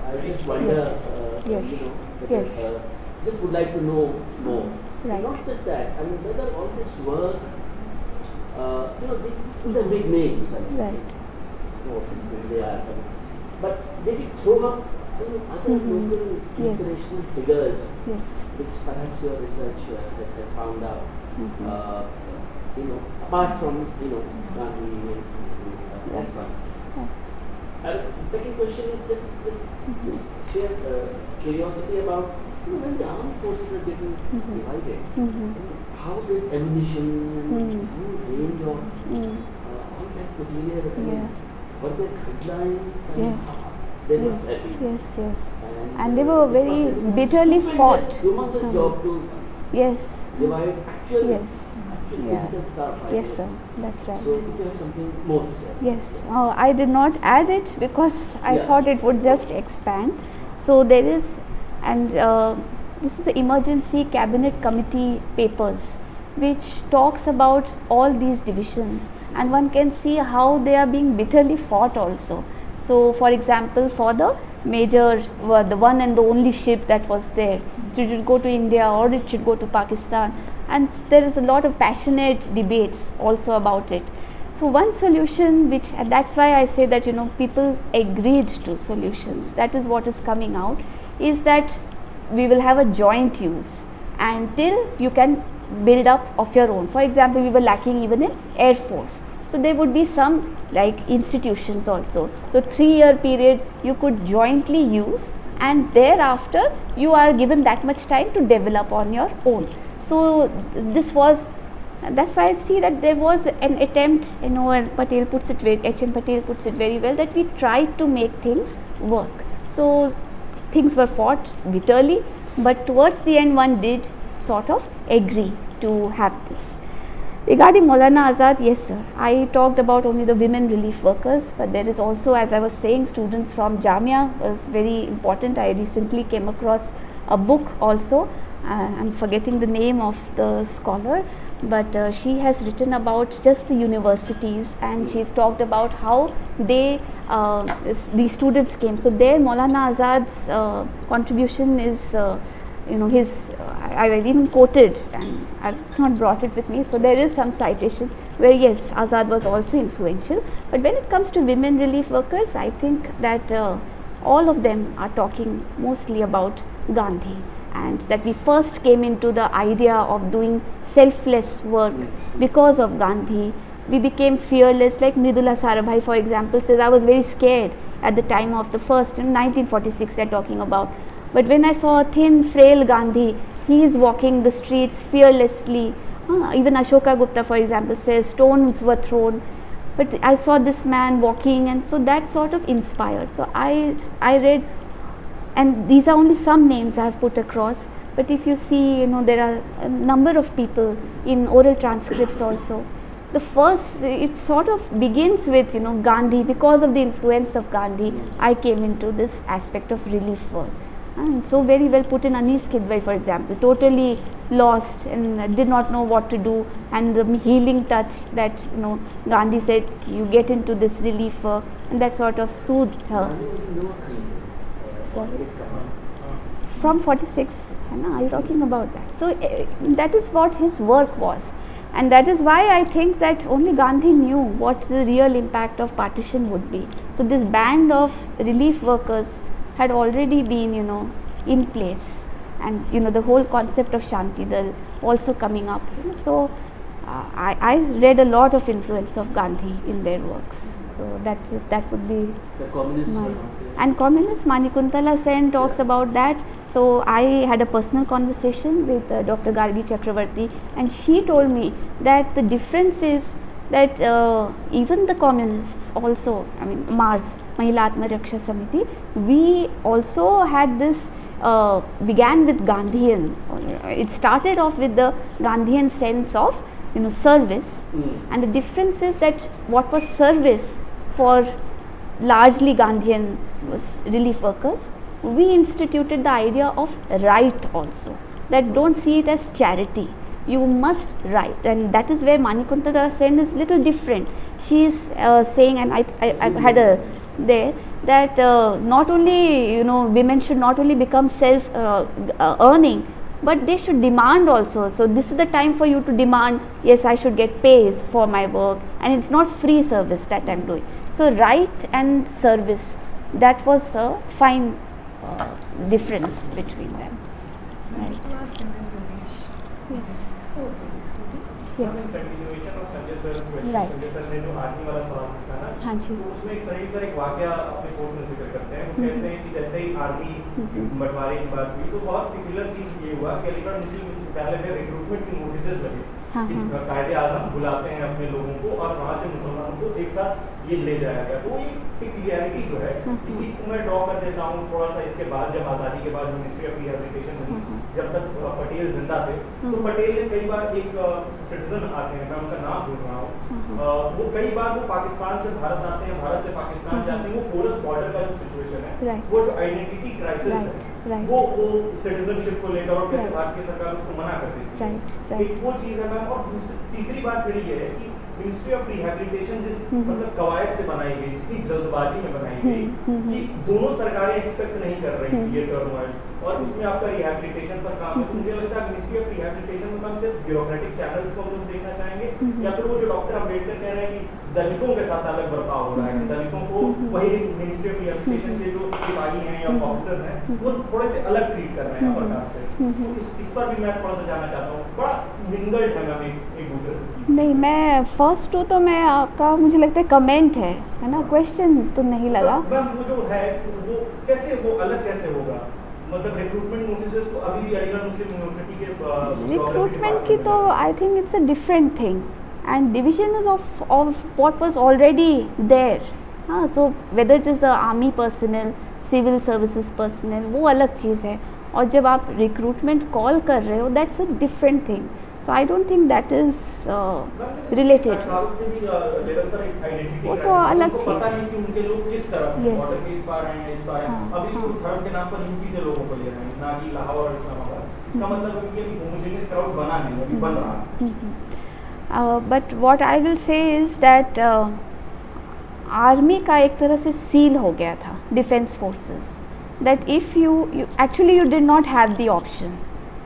I just wonder, just would like to know more. Right. Not just that, whether all this work, these are big names, right. No offense, they are, but they did throw up other local inspirational figures, which perhaps your research has found out. Apart from Gandhi and that's one. The second question is just sheer curiosity about when the armed forces are getting divided. How did ammunition and range of all that material? Were there guidelines? They must have been. Yes. And they were very bitterly fought. Humongous job to divide actual physical stuff. Yes, sir. That's right. So if you have something more to say. Yes. I did not add it because I thought it would just expand. So there is, and this is the Emergency Cabinet Committee papers, which talks about all these divisions, and one can see how they are being bitterly fought also. So for example, for the major, the one and the only ship that was there. It should go to India or it should go to Pakistan, and there is a lot of passionate debates also about it. So one solution, which, and that's why I say that, you know, people agreed to solutions, that is what is coming out, is that we will have a joint use until you can build up of your own. For example, we were lacking even in Air Force. So there would be some like institutions also. So 3-year period you could jointly use, and thereafter you are given that much time to develop on your own. So this was, that's why I see that there was an attempt, you know, and Patel puts it very, H.M. Patel puts it very well, that we tried to make things work. So things were fought bitterly, but towards the end one did sort of agree to have this. Regarding Maulana Azad, yes sir, I talked about only the women relief workers, but there is also, as I was saying, students from Jamia was very important. I recently came across a book also, I'm forgetting the name of the scholar, but she has written about just the universities, and she's talked about how they, these students came. So there Maulana Azad's contribution is, you know, his, I've even quoted, and I've not brought it with me, so there is some citation where yes, Azad was also influential. But when it comes to women relief workers, I think that all of them are talking mostly about Gandhi, and that we first came into the idea of doing selfless work because of Gandhi. We became fearless, like Mridula Sarabhai for example says, I was very scared at the time of the first, in 1946 they're talking about. But when I saw a thin, frail Gandhi, he is walking the streets fearlessly. Even Ashoka Gupta, for example, says stones were thrown. But I saw this man walking, and so that sort of inspired. So I read, and these are only some names I have put across. But if you see, you know, there are a number of people in oral transcripts also. The first, it sort of begins with, you know, Gandhi. Because of the influence of Gandhi, I came into this aspect of relief work. And so very well put in Anis Kidwai, for example, totally lost and did not know what to do, and the healing touch that, you know, Gandhi said, you get into this relief work, and that sort of soothed her. Sorry? From 46, are you talking about that? So that is what his work was, and that is why I think that only Gandhi knew what the real impact of partition would be. So this band of relief workers had already been, you know, in place, and you know, the whole concept of Shanti Dal also coming up. So I read a lot of influence of Gandhi in their works. So that would be the communists were not there. And communists, Manikuntala Sen talks about that. So I had a personal conversation with Dr. Gargi Chakravarti, and she told me that the difference is that even the communists also, I mean MARS, Mahila Atma Raksha Samiti, we also had this, began with Gandhian. It started off with the Gandhian sense of, you know, service, and the difference is that what was service for largely Gandhian was relief workers, we instituted the idea of right also, that don't see it as charity, you must right. And that is where Manikuntala Sen is little different. She is saying, and I had a there, that not only, you know, women should not only become self earning, but they should demand also. So this is the time for you to demand, yes, I should get pays for my work, and it's not free service that I'm doing. So right and service, that was a fine difference between them. Right. Yes. Yes. Continuation of Sanjay sir question, Right. Sanjay sir ने जो army वाला सवाल पूछा ना, हाँ जी। तो उसमें एक सही सर एक वाकया अपने कोर्स में जिक्र करते हैं। वो कहते हैं कि जैसे ही आर्मी बंटवारे की बात हुई, तो बहुत पॉपुलर चीज़ ये हुआ कि अलीगढ़ मुस्लिम विश्वविद्यालय में रिक्रूटमेंट की नोटिस लगे कि कायदे आज़म बुलाते हैं अपने लोगों को, और वहाँ से मुसलमानों को एक साथ ये ले जाया गया। तो एक क्लियरिटी जो है, इसी को मैं ड्रॉ कर देता हूँ थोड़ा सा। इसके बाद जब आज़ादी के बाद मिनिस्ट्री ऑफ रिहेबिलिटेशन बनी, जब तक पटेल जिंदा थे, तो पटेल ने कई बार एक सिटीजन आते हैं, मैं उनका नाम भूल रहा हूँ, वो कई बार वो पाकिस्तान से भारत आते हैं, भारत से पाकिस्तान जाते हैं। वो पोरस बॉर्डर का जो सिचुएशन है, वो जो आइडेंटिटी क्राइसिस है, वो सिटीजनशिप को लेकर, और कैसे भारतीय सरकार उसको मना कर देती है, एक वो चीज़ है मैम। और तीसरी बात मेरी ये है कि मिनिस्ट्री ऑफ रिहेबिलिटेशन जिस मतलब कवायद से बनाई गई, जितनी जल्दबाजी में बनाई गई कि दोनों सरकारें एक्सपेक्ट नहीं कर रही थी ये टर्मोइल, और उसमें आपका रिहैबिलिटेशन पर काम है। तो मुझे लगता है मिनिस्ट्री ऑफ रिहैबिलिटेशन में हम सिर्फ ब्यूरोक्रेटिक चैनल्स को हम लोग देखना चाहेंगे, या फिर वो जो डॉक्टर अम्बेडकर कह रहे हैं कि दलितों के साथ अलग बर्ताव हो रहा है, कि दलितों को वही मिनिस्ट्री ऑफ रिहैबिलिटेशन के जो सिपाही हैं या ऑफिसर्स हैं वो थोड़े से अलग ट्रीट कर रहे हैं अपर कास्ट से। तो इस पर भी मैं थोड़ा सा जानना चाहता हूँ, बड़ा मिंगल्ड है मैम एक दूसरे से। नहीं, मैं फर्स्ट तो मैं आपका मुझे लगता है कमेंट है ना, क्वेश्चन तो नहीं लगा। मैम वो जो है वो कैसे, वो अलग कैसे होगा, मतलब रिक्रूटमेंट नोटिसेस तो अभी भी अलीगढ़ मुस्लिम यूनिवर्सिटी के रिक्रूटमेंट की तो I think it's a different thing and division is of what was already there. हाँ, so whether it is the army personnel, civil services personnel, वो अलग चीज़ है, और जब आप रिक्रूटमेंट कॉल कर रहे हो that's a different thing. So I don't think that is related, वो तो अलग चीज़। पता नहीं कि उनके लोग किस तरफ बॉर्डर के इस पार हैं, इस पार हैं। अभी तो धर्म के नाम पर यूपी से लोगों को ले रहे हैं, ना कि लाहौर और इस्लामाबाद। इसका मतलब है कि अभी होमोजेनियस क्राउड बना नहीं, अभी बन रहा है। But what I will say is that army का एक तरह से सील हो गया था, defence forces, that if you actually you did not have the option.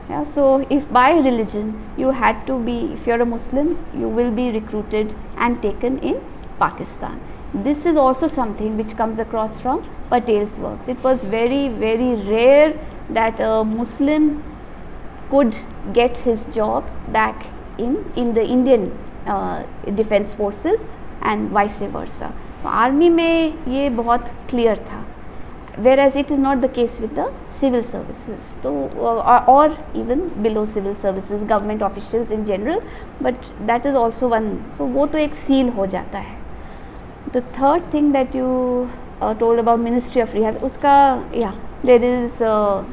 Yeah, so if by religion you had to be, if you're a Muslim, you will be recruited and taken in Pakistan. This is also something which comes across from Patel's works. It was very, very rare that a Muslim could get his job back in the Indian defense forces and vice versa. Army में ये बहुत clear था, whereas it is not the case with the civil services, so or even below civil services, government officials in general, but that is also one, so वो तो एक seal हो जाता है. The third thing that you told about Ministry of Rehab, उसका yeah, there is a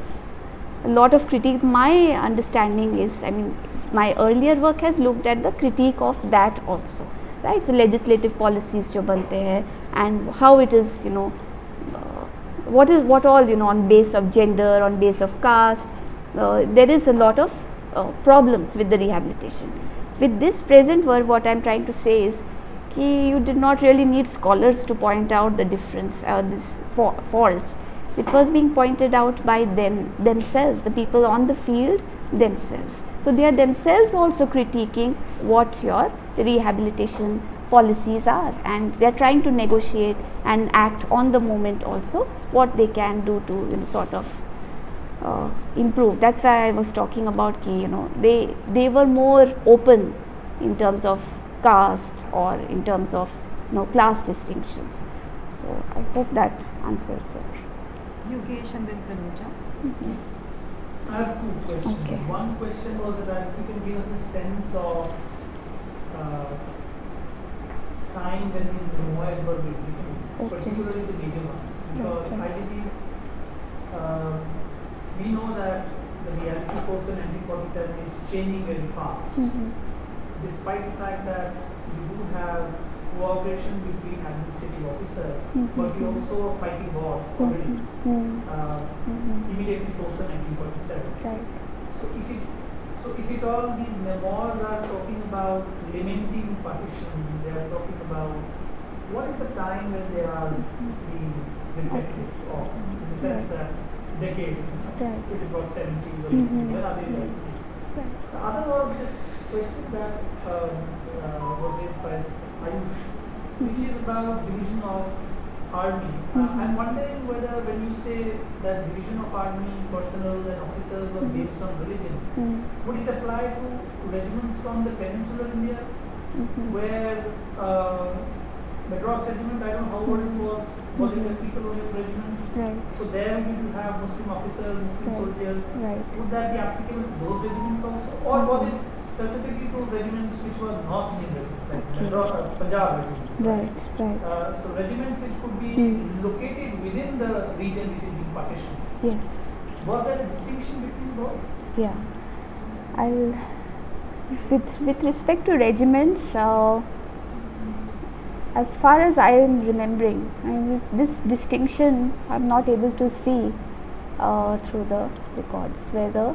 lot of critique. My understanding is, I mean, my earlier work has looked at the critique of that also, right? So legislative policies जो बनते हैं and how it is, you know, what all, you know, on base of gender, on base of caste, there is a lot of problems with the rehabilitation. With this present work, what I am trying to say is कि you did not really need scholars to point out the difference, these faults. It was being pointed out by themselves, the people on the field themselves. So they are themselves also critiquing what your rehabilitation policies are, and they are trying to negotiate and act on the moment also what they can do to, you know, sort of improve. That's why I was talking about ki, you know, they were more open in terms of caste or in terms of, you know, class distinctions. So I hope that answers it. Yogesh and then Tanuja. I have two questions. Okay. One question was that if you can give us a sense of time when these memoirs were written, Okay. particularly the major ones, because Okay. I believe we know that the reality post 1947 is changing very fast, despite the fact that we do have cooperation between administrative officers, but we also are fighting wars already immediately post 1947. Right. So if it all these memoirs are talking about lamenting partition, they are talking about what is the time when they are being reflected of, in the sense that decade, Right. is it about 70s or 80s, when are they like? Right. The other was this question that was raised by Ayush, which is about division of army. I'm wondering whether when you say that division of army personnel and officers were based on religion, would it apply to regiments from the peninsular India, where Madras regiment, I don't know how old it was it a decolonial regiment? Right. So there we do have Muslim officers, Muslim soldiers. Right. Would that be applicable to those regiments also, or was it specifically to regiments which were North Indian regiments, like Madras, Punjab regiment? Right. Right. So regiments which could be located within the region which is being partitioned. Yes. Was there a distinction between both? Yeah. With respect to regiments, as far as I am remembering, I mean, this distinction I'm not able to see through the records where the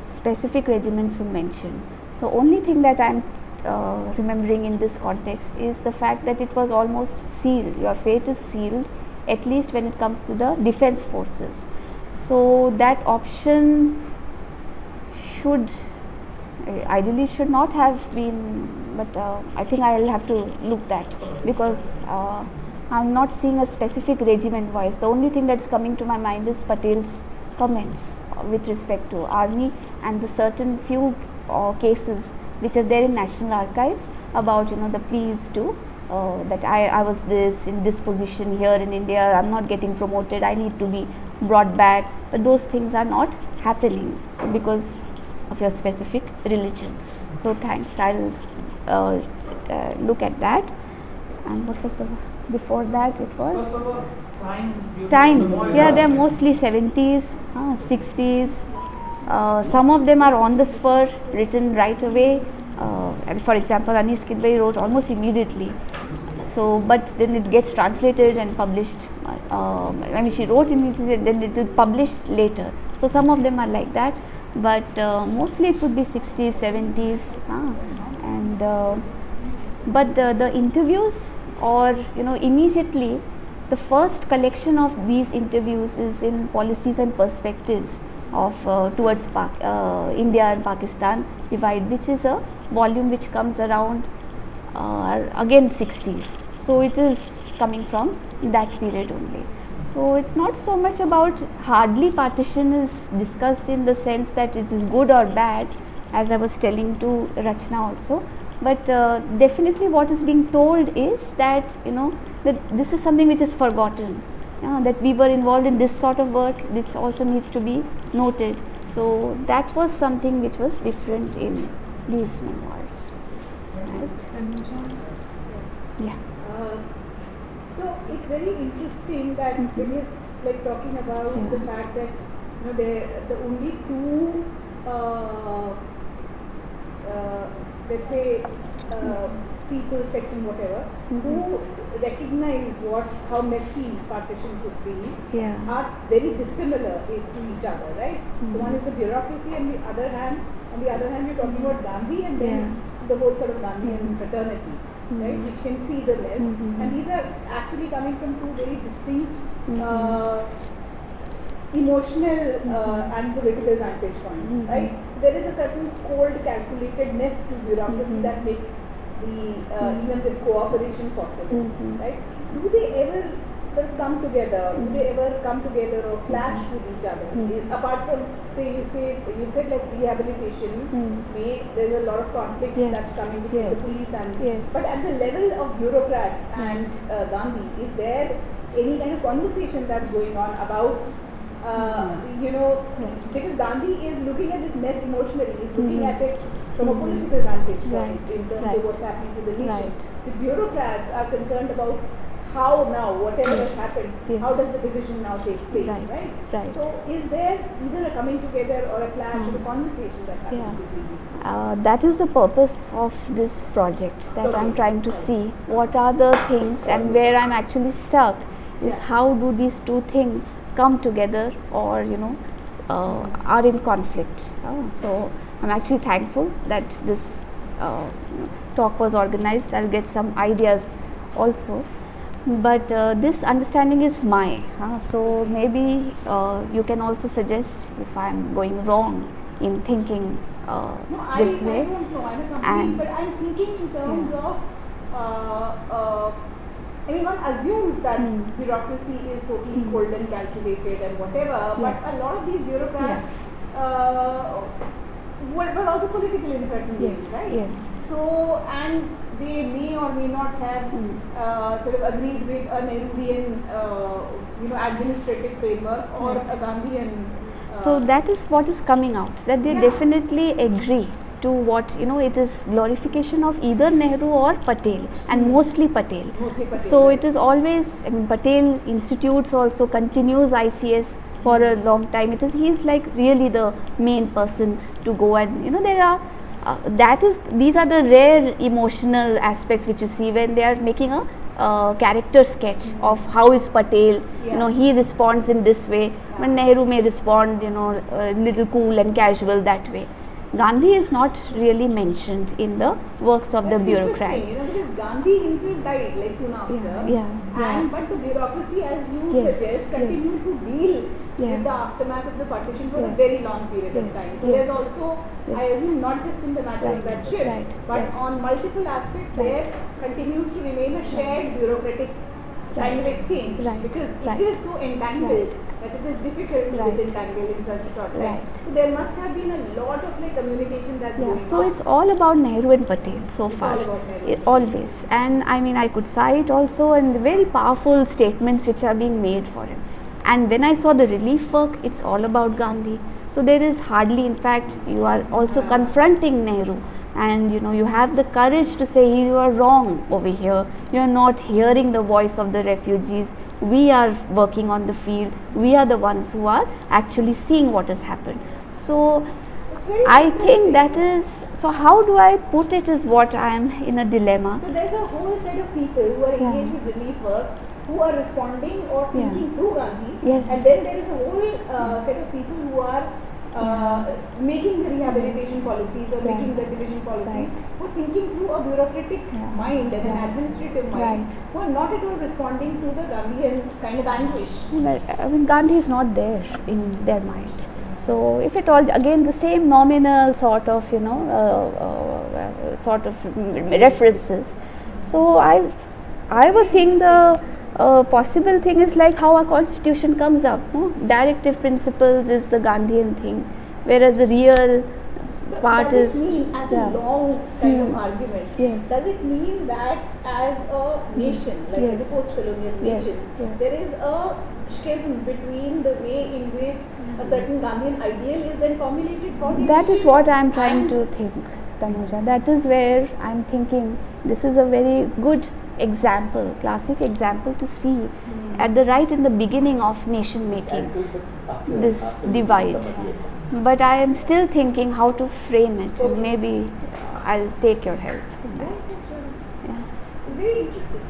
specific regiments were mentioned. The only thing that I'm remembering in this context is the fact that it was almost sealed. Your fate is sealed, at least when it comes to the defense forces. So that option should ideally should not have been, but I think I'll have to look that, because I'm not seeing a specific regiment voice. The only thing that's coming to my mind is Patel's comments with respect to army and the certain few cases which are there in National Archives about the pleas to that I was in this position here in India, I'm not getting promoted, I need to be brought back, but those things are not happening because of your specific religion. So thanks, I'll look at that. And what was the before that? It was First of all, time. Yeah, they're mostly 70s, 60s. Some of them are on the spur, written right away. And for example, Anis Kidwai wrote almost immediately. So, but then it gets translated and published. I mean, she wrote in it, then it will publish later. So some of them are like that, but mostly it would be 60s, 70s, and but the interviews, or immediately the first collection of these interviews is in Policies and Perspectives of towards India and Pakistan divide, which is a volume which comes around again 60s. So it is coming from that period only. So it's not so much about, hardly partition is discussed in the sense that it is good or bad, as I was telling to Rachna also, but definitely what is being told is that that this is something which is forgotten, that we were involved in this sort of work, this also needs to be noted. So that was something which was different in these memoirs, right? Yeah. So it's very interesting that when you're like talking about the fact that the only two let's say people, section, whatever, who recognized how messy partition could be, are very dissimilar to each other, right? So one is the bureaucracy, and on the other hand, you're talking about Gandhi, and then the whole sort of Gandhian fraternity, right? Which can see the less, and these are actually coming from two very distinct emotional and political vantage points, right? So there is a certain cold calculatedness to bureaucracy that makes even this cooperation possible, right? Do they ever sort of come together? Do they ever come together or clash with each other? Apart from, say, you said like rehabilitation, there's a lot of conflict that's coming between the police and, but at the level of bureaucrats and Gandhi, is there any kind of conversation that's going on about because Gandhi is looking at this mess emotionally, he's looking at it from a political vantage point in terms of what's happening to the nation. The bureaucrats are concerned about how now, whatever has happened, how does the division now take place, right? So is there either a coming together or a clash or a conversation that happens between these? That is the purpose of this project, that I'm trying to see what are the things, and where I'm actually stuck is how do these two things come together, or are in conflict. So I'm actually thankful that this talk was organized. I'll get some ideas also, but this understanding is my so maybe you can also suggest if I'm going wrong in thinking this way. I don't know, I'm a complete, but I'm thinking in terms of I mean, one assumes that bureaucracy is totally cold and calculated and whatever, but a lot of these bureaucrats were also political in certain ways, right? Yes. So, and they may or may not have sort of agreed with a Nehruvian, administrative framework or a Gandhian. So that is what is coming out, that they definitely agree to what it is glorification of either Nehru or Patel, and mostly Patel. So it is always, Patel Institutes also continues ICS for a long time. He is like really the main person to go, and there are these are the rare emotional aspects which you see when they are making a character sketch of how is Patel. He responds in this way, when Nehru may respond a little cool and casual that way. Gandhi is not really mentioned in the works of That's the bureaucrats. interesting, because Gandhi himself died like soon after. But the bureaucracy, as you suggest, continued to deal with the aftermath of the partition for a very long period of time. So there's also, I assume, not just in the matter of that ship, but on multiple aspects, there continues to remain a shared bureaucratic kind of exchange, because it is so entangled that it is difficult to disentangle in such a short time. So there must have been a lot of communication that's going on. So it's all about Nehru and Patel so far. All about Nehru. Always. And I mean, I could cite also and the very powerful statements which are being made for him. And when I saw the relief work, it's all about Gandhi. So there is hardly, in fact, you are also confronting Nehru. And you have the courage to say you are wrong over here, you are not hearing the voice of the refugees, we are working on the field, we are the ones who are actually seeing what has happened. So I think that is, so how do I put it is what I am in a dilemma. So there's a whole set of people who are engaged with relief work, who are responding or thinking through Gandhi, and then there is a whole set of people who are making the rehabilitation policies or making the division policies, who are thinking through a bureaucratic mind and an administrative mind, who are not at all responding to the Gandhian kind of anguish. I mean, Gandhi is not there in their mind. So if it all, again the same nominal sort of, sort of references. So I was seeing the possible thing is like how a constitution comes up, no? Directive principles is the Gandhian thing, whereas the real part does is. Does it mean, as a long kind of argument, does it mean that as a nation, like as a post-colonial nation, there is a schism between the way in which a certain Gandhian ideal is then formulated for the That nation? is what I am trying to think, Tanuja. That is where I am thinking this is a very good example, classic example to see at the right in the beginning of nation making, this divide. But I am still thinking how to frame it, and maybe I'll take your help. It's very interesting.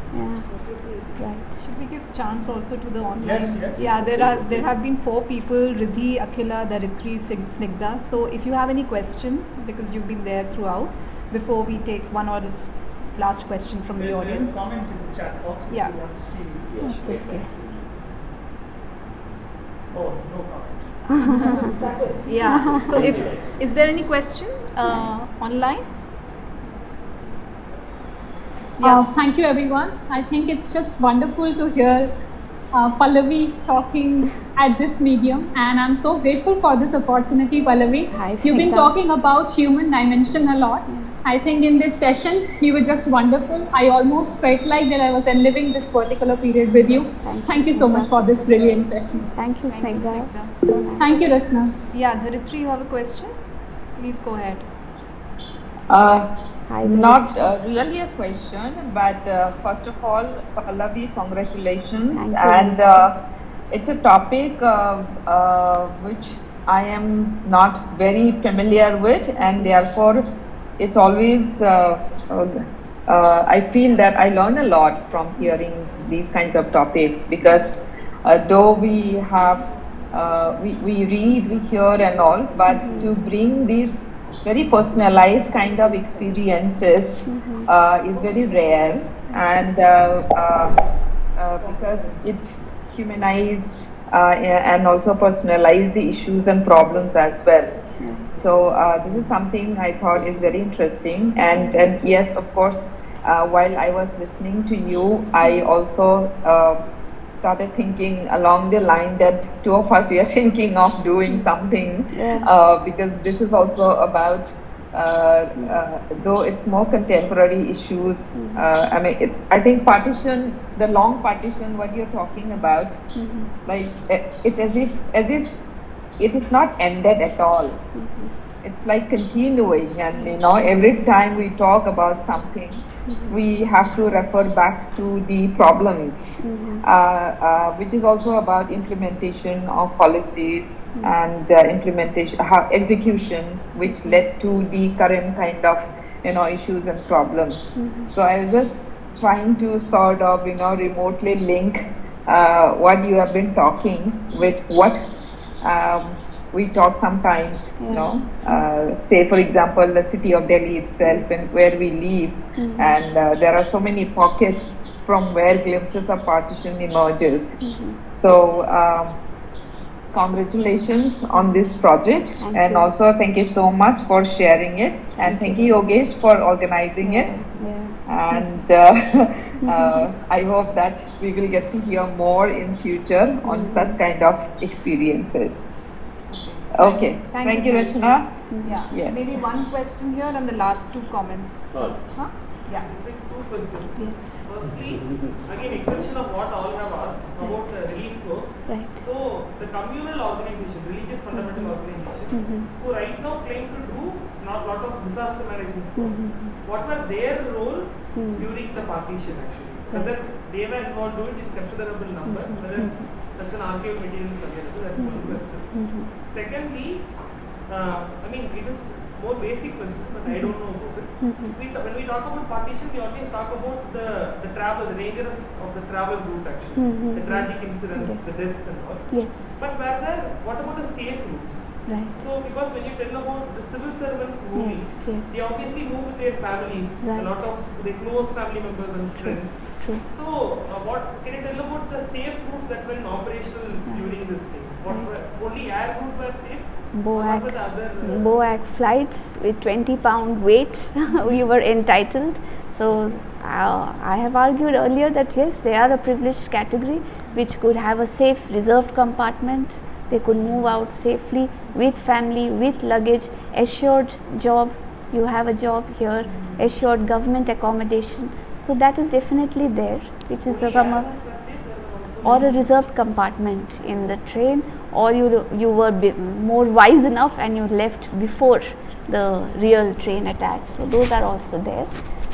Should we give chance also to the online? Yes. Yeah, there have been 4 people: Riddhi, Akhila, Daritri, Snigdha. So if you have any question, because you've been there throughout, before we take one or last question from the audience. There's a comment in the chat box if you want to see. Okay. Oh, no comment. Yeah. So is there any question online? Yes. Thank you, everyone. I think it's just wonderful to hear Pallavi talking at this medium, and I'm so grateful for this opportunity, Pallavi. You've been talking about human dimension a lot. I think in this session, you were just wonderful. I almost felt like that I was living this particular period with you. Thank you so much for this brilliant session. Thank you, Snigdha. Thank you, Rachna. Yeah, Dharitri, you have a question? Please go ahead. Not really a question, but first of all, Pallavi, congratulations. And it's a topic which I am not very familiar with, and therefore it's always, I feel that I learn a lot from hearing these kinds of topics, because though we have, we read, we hear and all, but to bring these very personalized kind of experiences is very rare, and because it humanizes and also personalize the issues and problems as well. So this is something I thought is very interesting, and yes, of course, while I was listening to you, I also started thinking along the line that 2 of us, we are thinking of doing something, because this is also about, though it's more contemporary issues. I mean, I think partition, the long partition, what you're talking about, like it's as if it is not ended at all. It's like continuing, and every time we talk about something, we have to refer back to the problems, which is also about implementation of policies and implementation, execution, which led to the current kind of issues and problems. So I was just trying to sort of remotely link what you have been talking with what we talk sometimes, say for example, the city of Delhi itself and where we live, and there are so many pockets from where glimpses of partition emerges. So, congratulations on this project, and also thank you so much for sharing it, and thank you Yogesh for organizing it. And I hope that we will get to hear more in future on such kind of experiences. Okay, thank you Rachana. Yeah, yes. Maybe one question here and the last 2 comments. So, yeah. It's like 2 questions. Yes. Firstly, again, extension of what all have asked about relief work. Right. So, the communal organization, religious fundamental organizations, who right now claim to do not lot of disaster management work. What were their role during the partition actually? Whether they were involved in considerable number, whether such an archive material is available, that's one question. Secondly, I mean, it is more basic question, but I don't know about it. When we talk about partition, we always talk about the travel, the dangerous of the travel route actually, the tragic incidents, the deaths and all. Yes. But what about the safe routes? Right. So, because when you tell about the civil servants moving, they obviously move with their families, a lot of their close family members and friends. True. So, what can you tell about the safe routes that were operational during this thing? Only air route were safe? BOAC flights with 20-pound weight you were entitled. So I have argued earlier that yes, they are a privileged category which could have a safe reserved compartment. They could move out safely with family, with luggage, assured job. You have a job here, assured government accommodation. So that is definitely there, which is from a reserved compartment in the train, or you were more wise enough and you left before the real train attacks. So those are also there.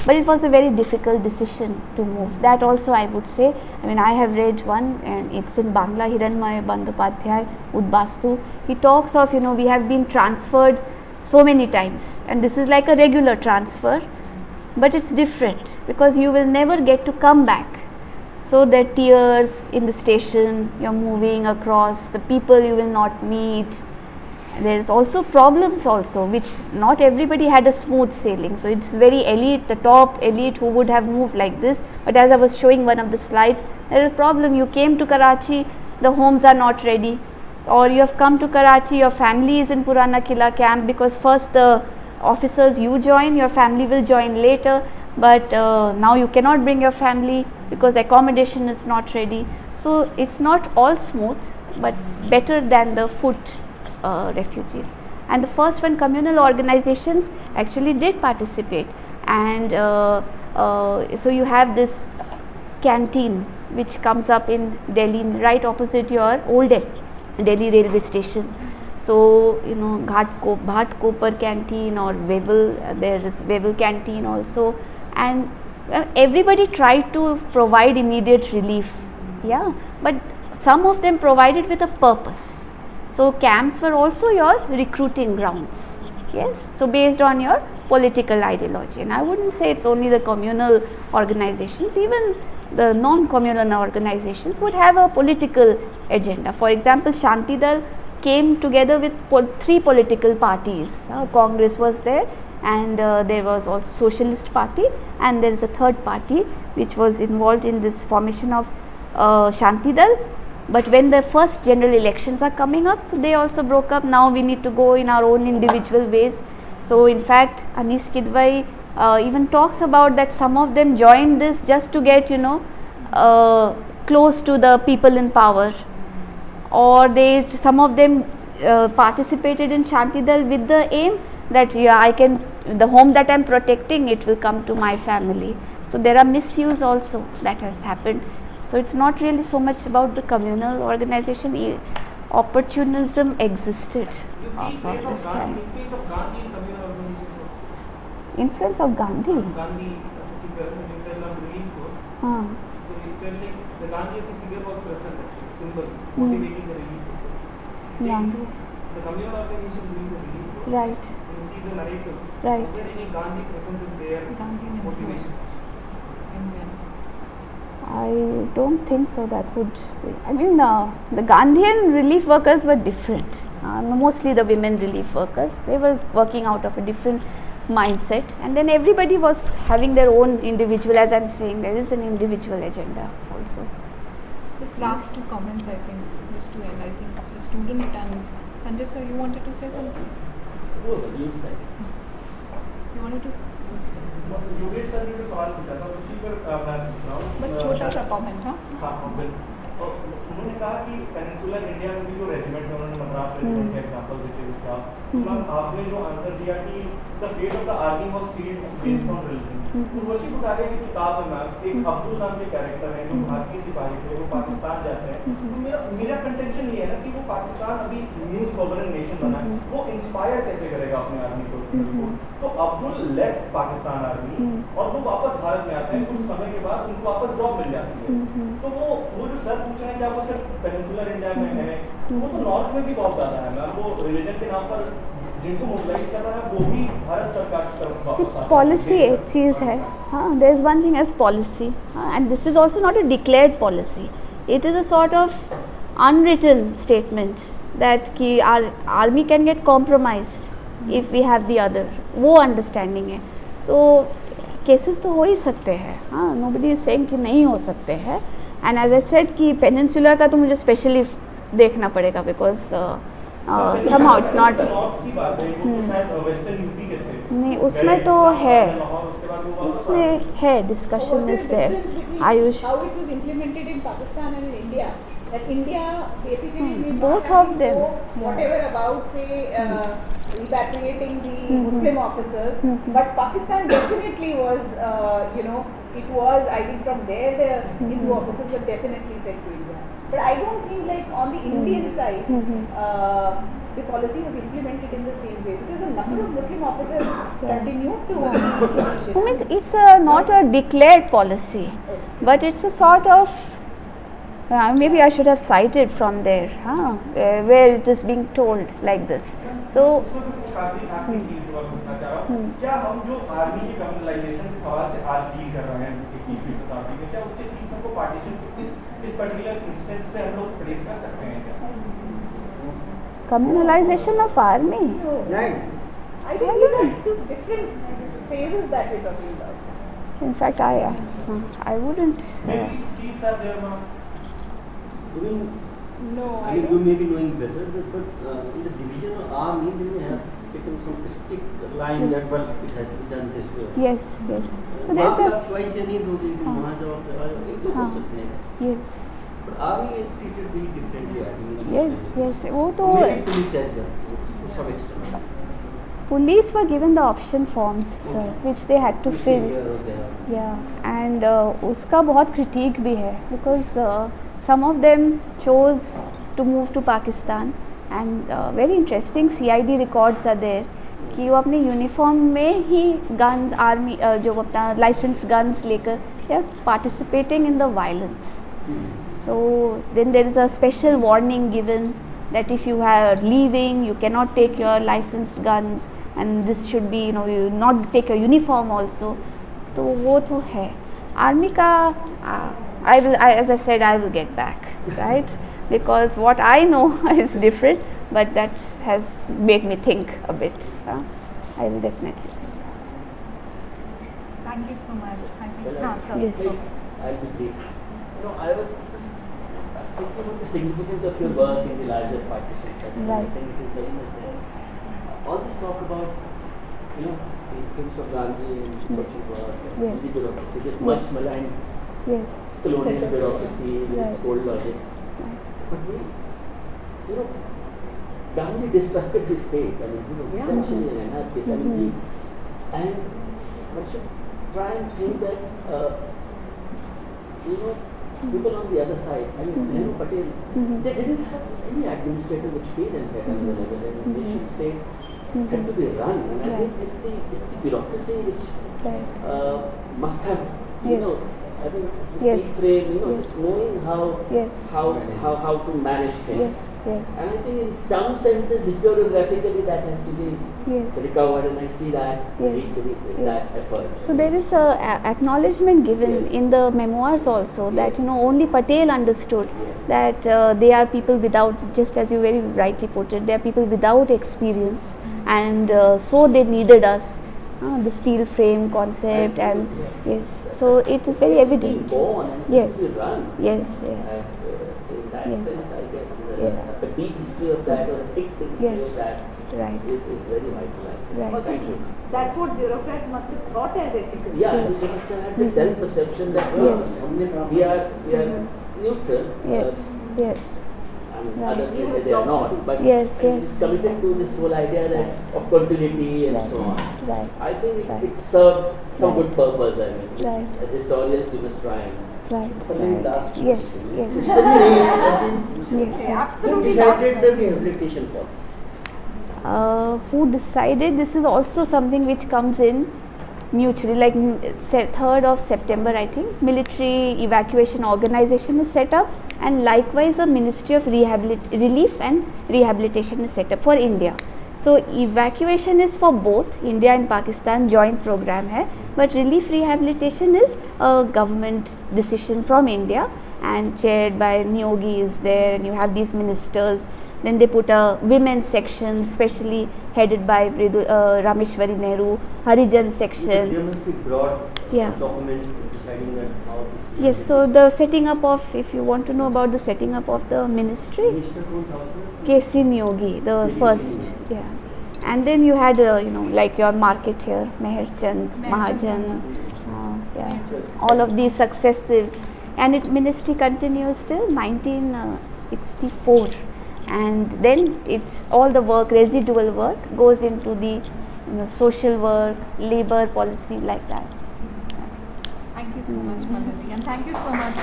But it was a very difficult decision to move. That also I would say. I mean, I have read one, and it's in Bangla, Hiranmaya Bandyopadhyay, Udbastu. He talks of, we have been transferred so many times, and this is like a regular transfer, but it's different because you will never get to come back. So there are tears in the station, you're moving across, the people you will not meet. There is also problems also, which not everybody had a smooth sailing. So it's very elite, the top elite who would have moved like this. But as I was showing one of the slides, there is a problem. You came to Karachi, the homes are not ready. Or you have come to Karachi, your family is in Purana Kila camp, because first the officers you join, your family will join later. But now you cannot bring your family because accommodation is not ready. So it's not all smooth, but better than the foot refugees. And the first one, communal organizations actually did participate, and so you have this canteen which comes up in Delhi, right opposite your old Delhi railway station. So Ghatkopar canteen or Wevel, there is Wevel canteen also, and everybody tried to provide immediate relief, but some of them provided with a purpose. So camps were also your recruiting grounds, yes, so based on your political ideology. And I wouldn't say it's only the communal organizations, even the non-communal organizations would have a political agenda. For example, Shanti Dal came together with 3 political parties. Congress was there, and there was also Socialist Party, and there is a third party which was involved in this formation of Shanti Dal. But when the first general elections are coming up, so they also broke up. Now we need to go in our own individual ways. So in fact, Anis Kidwai even talks about that some of them joined this just to get close to the people in power, or some of them participated in Shanti Dal with the aim that the home that I am protecting, it will come to my family. So there are misuse also that has happened. So it's not really so much about the communal organization. Opportunism existed for this time. Influence of Gandhi in communal organizations also. Influence of Gandhi? Gandhi as a figure, when you tell of relief work, so you tell like the Gandhi as a figure was present actually, symbol, motivating the relief work. The communal organization doing the relief work. Right. When you see the narratives, right. Is there any Gandhi present in their motivations? I I don't think so. That would, I mean, the Gandhian relief workers were different. Mostly the women relief workers, they were working out of a different mindset, and then everybody was having their own individual, as I'm saying, there is an individual agenda also. Just last two comments, I think, just to end, I think, of the student. And Sanjay sir, you wanted to say something? You decide. You wanted to Yogesh sir ने जो सवाल पूछा था उसी पर मैं पूछ रहा हूँ बस छोटा सा कमेंट। हाँ बिल्कुल। उन्होंने कहा कि पेनिनसुलर इंडिया में भी जो रेजिमेंट है उन्होंने मद्रास रेजिमेंट का एग्जांपल देते हुए कहा, तो मैम आपने जो आंसर दिया कि the fate of the army was sealed based on religion, Urvashi Butalia की किताब में मैम एक अब्दुल नाम के कैरेक्टर हैं जो भारतीय सिपाही थे, वो पाकिस्तान जाते हैं, तो मेरा कंटेंशन ये है ना कि वो पाकिस्तान अभी न्यू सॉवरेन नेशन बना है, वो इंस्पायर कैसे करेगा अपने आर्मी को उसको, तो अब्दुल लेफ्ट पाकिस्तान आर्मी और वो वापस भारत में आते हैं, कुछ समय के बाद उनको वापस जॉब मिल जाती है, तो वो जो सर पूछ रहे हैं क्या वो सिर्फ पेनिनसुलर इंडिया में है, वो तो नॉर्थ में भी बहुत ज़्यादा है मैम, वो रिलीजन के नाम पर जिनको मोबिलाइज कर रहा है वो भी भारत सरकार की तरफ वापस पॉलिसी एक चीज़ है, हाँ, there is one thing as policy, and this is also not a declared policy, it is a sort of unwritten statement that कि our army can get compromised if we have the other, वो understanding है, so cases तो हो ही सकते हैं, हाँ, nobody is saying कि नहीं हो सकते हैं, and as I said कि peninsular का तो मुझे specially देखना पड़ेगा because somehow it's not, नहीं उसमें तो है, उसमें है discussion is there, Ayush, how it was implemented in Pakistan and in India, that India basically both of them, whatever about say repatriating the Muslim officers, but Pakistan definitely was it was, I think from there the Hindu officers were definitely sent to India. But I don't think like on the Indian side, the policy was implemented in the same way because a number of Muslim officers continued to. I mean, it's not a declared policy, but it's a sort of, maybe I should have cited from there, where it is being told like this. So, क्या हम जो army के communalisation के सवाल से आज deal कर रहे हैं 21वीं शताब्दी में, क्या उसके सीन्स हमको पार्टीशन इस पर्टिकुलर इंस्टेंस से हम लोग ट्रेस कर सकते हैं क्या? Communalization of army? I think these are two different phases that we're talking about. In fact, I wouldn't. Maybe seats are there now. No, I mean, you may be knowing better, but in the division of army, they may have taken some stick line that well, it has to be done this way. Yes, yes. So there's a choice नहीं दोगे तुम वहाँ जाओ एक दो हो सकते हैं. Yes. But army is treated very differently. I think. Yes. वो तो. Maybe police as well, to some extent. Police were given the option forms, sir, which they had to fill. Yeah, and उसका बहुत critique भी है because some of them chose to move to Pakistan, and very interesting CID records are there कि वो अपने uniform में ही guns army जो अपना लाइसेंस गन्स लेकर they are participating in the violence. So then there is a special warning given that if you are leaving, you cannot take your licensed guns, and this should be, you not take your uniform also. तो वो तो है army का. As I said, I will get back, right? Because what I know is different, but that has made me think a bit. I will definitely. Thank you so much. I think, sir. Yes. I'll be brief. I was thinking about the significance of your work in the larger partition studies. Right. I think it is very much there. All this talk about, the influence of Gandhi in social work, and the bureaucracy, this much maligned colonial bureaucracy, this cold logic. But Gandhi distrusted his state. I mean, he was essentially an anarchist. I mean, and one should try and think that, people on the other side, I mean, Nehru Patel, they didn't have any administrative experience at another level. I mean, nation state had to be run, and I guess it's the bureaucracy which must have, having the state frame, just knowing how to manage things. Yes. And I think in some senses, historiographically, that has to be Yes. recovered, and I see that Yes. that effort. So there is a acknowledgement given Yes. in the memoirs also that Yes. only Patel understood that they are people without, just as you very rightly put it, they are people without experience, and so they needed us. The steel frame concept, and yes, so it is very evident. Born and Yes. it should be run. Yes, yes. So in that Yes. sense, I guess Yeah. a deep history of that, or a thick history Yes. of that, Right. is very vital. I think. Right. Oh, thank you. That's what bureaucrats must have thought as ethical. Yeah, Yes. they must have had the self-perception that Yes. we are neutral. Yes, yes. I mean, Right. others may say they are not, but Yes, it yes. is committed to this whole idea that of continuity and Right. so on. Right. I think Right. it served some Right. good purpose. I mean, Right. as historians, we must try and. Right. But then Right. last Yes, yes. Who Yes. Absolutely. decided the rehabilitation policy? Who decided? This is also something which comes in mutually, like 3rd of September, I think, military evacuation organization is set up, and likewise a Ministry of Relief and Rehabilitation is set up for India. So evacuation is for both India and Pakistan, joint program hai, but relief rehabilitation is a government decision from India and chaired by Niyogi is there, and you have these ministers. Then they put a women's section, specially headed by Rameshwari Nehru, Harijan section. There must be broad Yeah. document deciding that how this. Yes, so the setting up of, if you want to know about the setting up of the ministry, Minister 2000. K.C. Niyogi, the K.C. first, yeah. And then you had, like your market here, Meherchand, Mahajan, yeah, all of these successive, and its ministry continues till 1964. And then all the work, residual work, goes into the social work, labor policy, like that. Thank you so much, Pallavi, and thank you so much.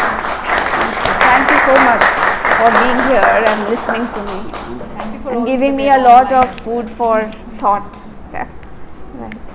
Thank you so much for being here and listening to me, Thank you for and all giving the me a lot online. of food for thought. Yeah. Right.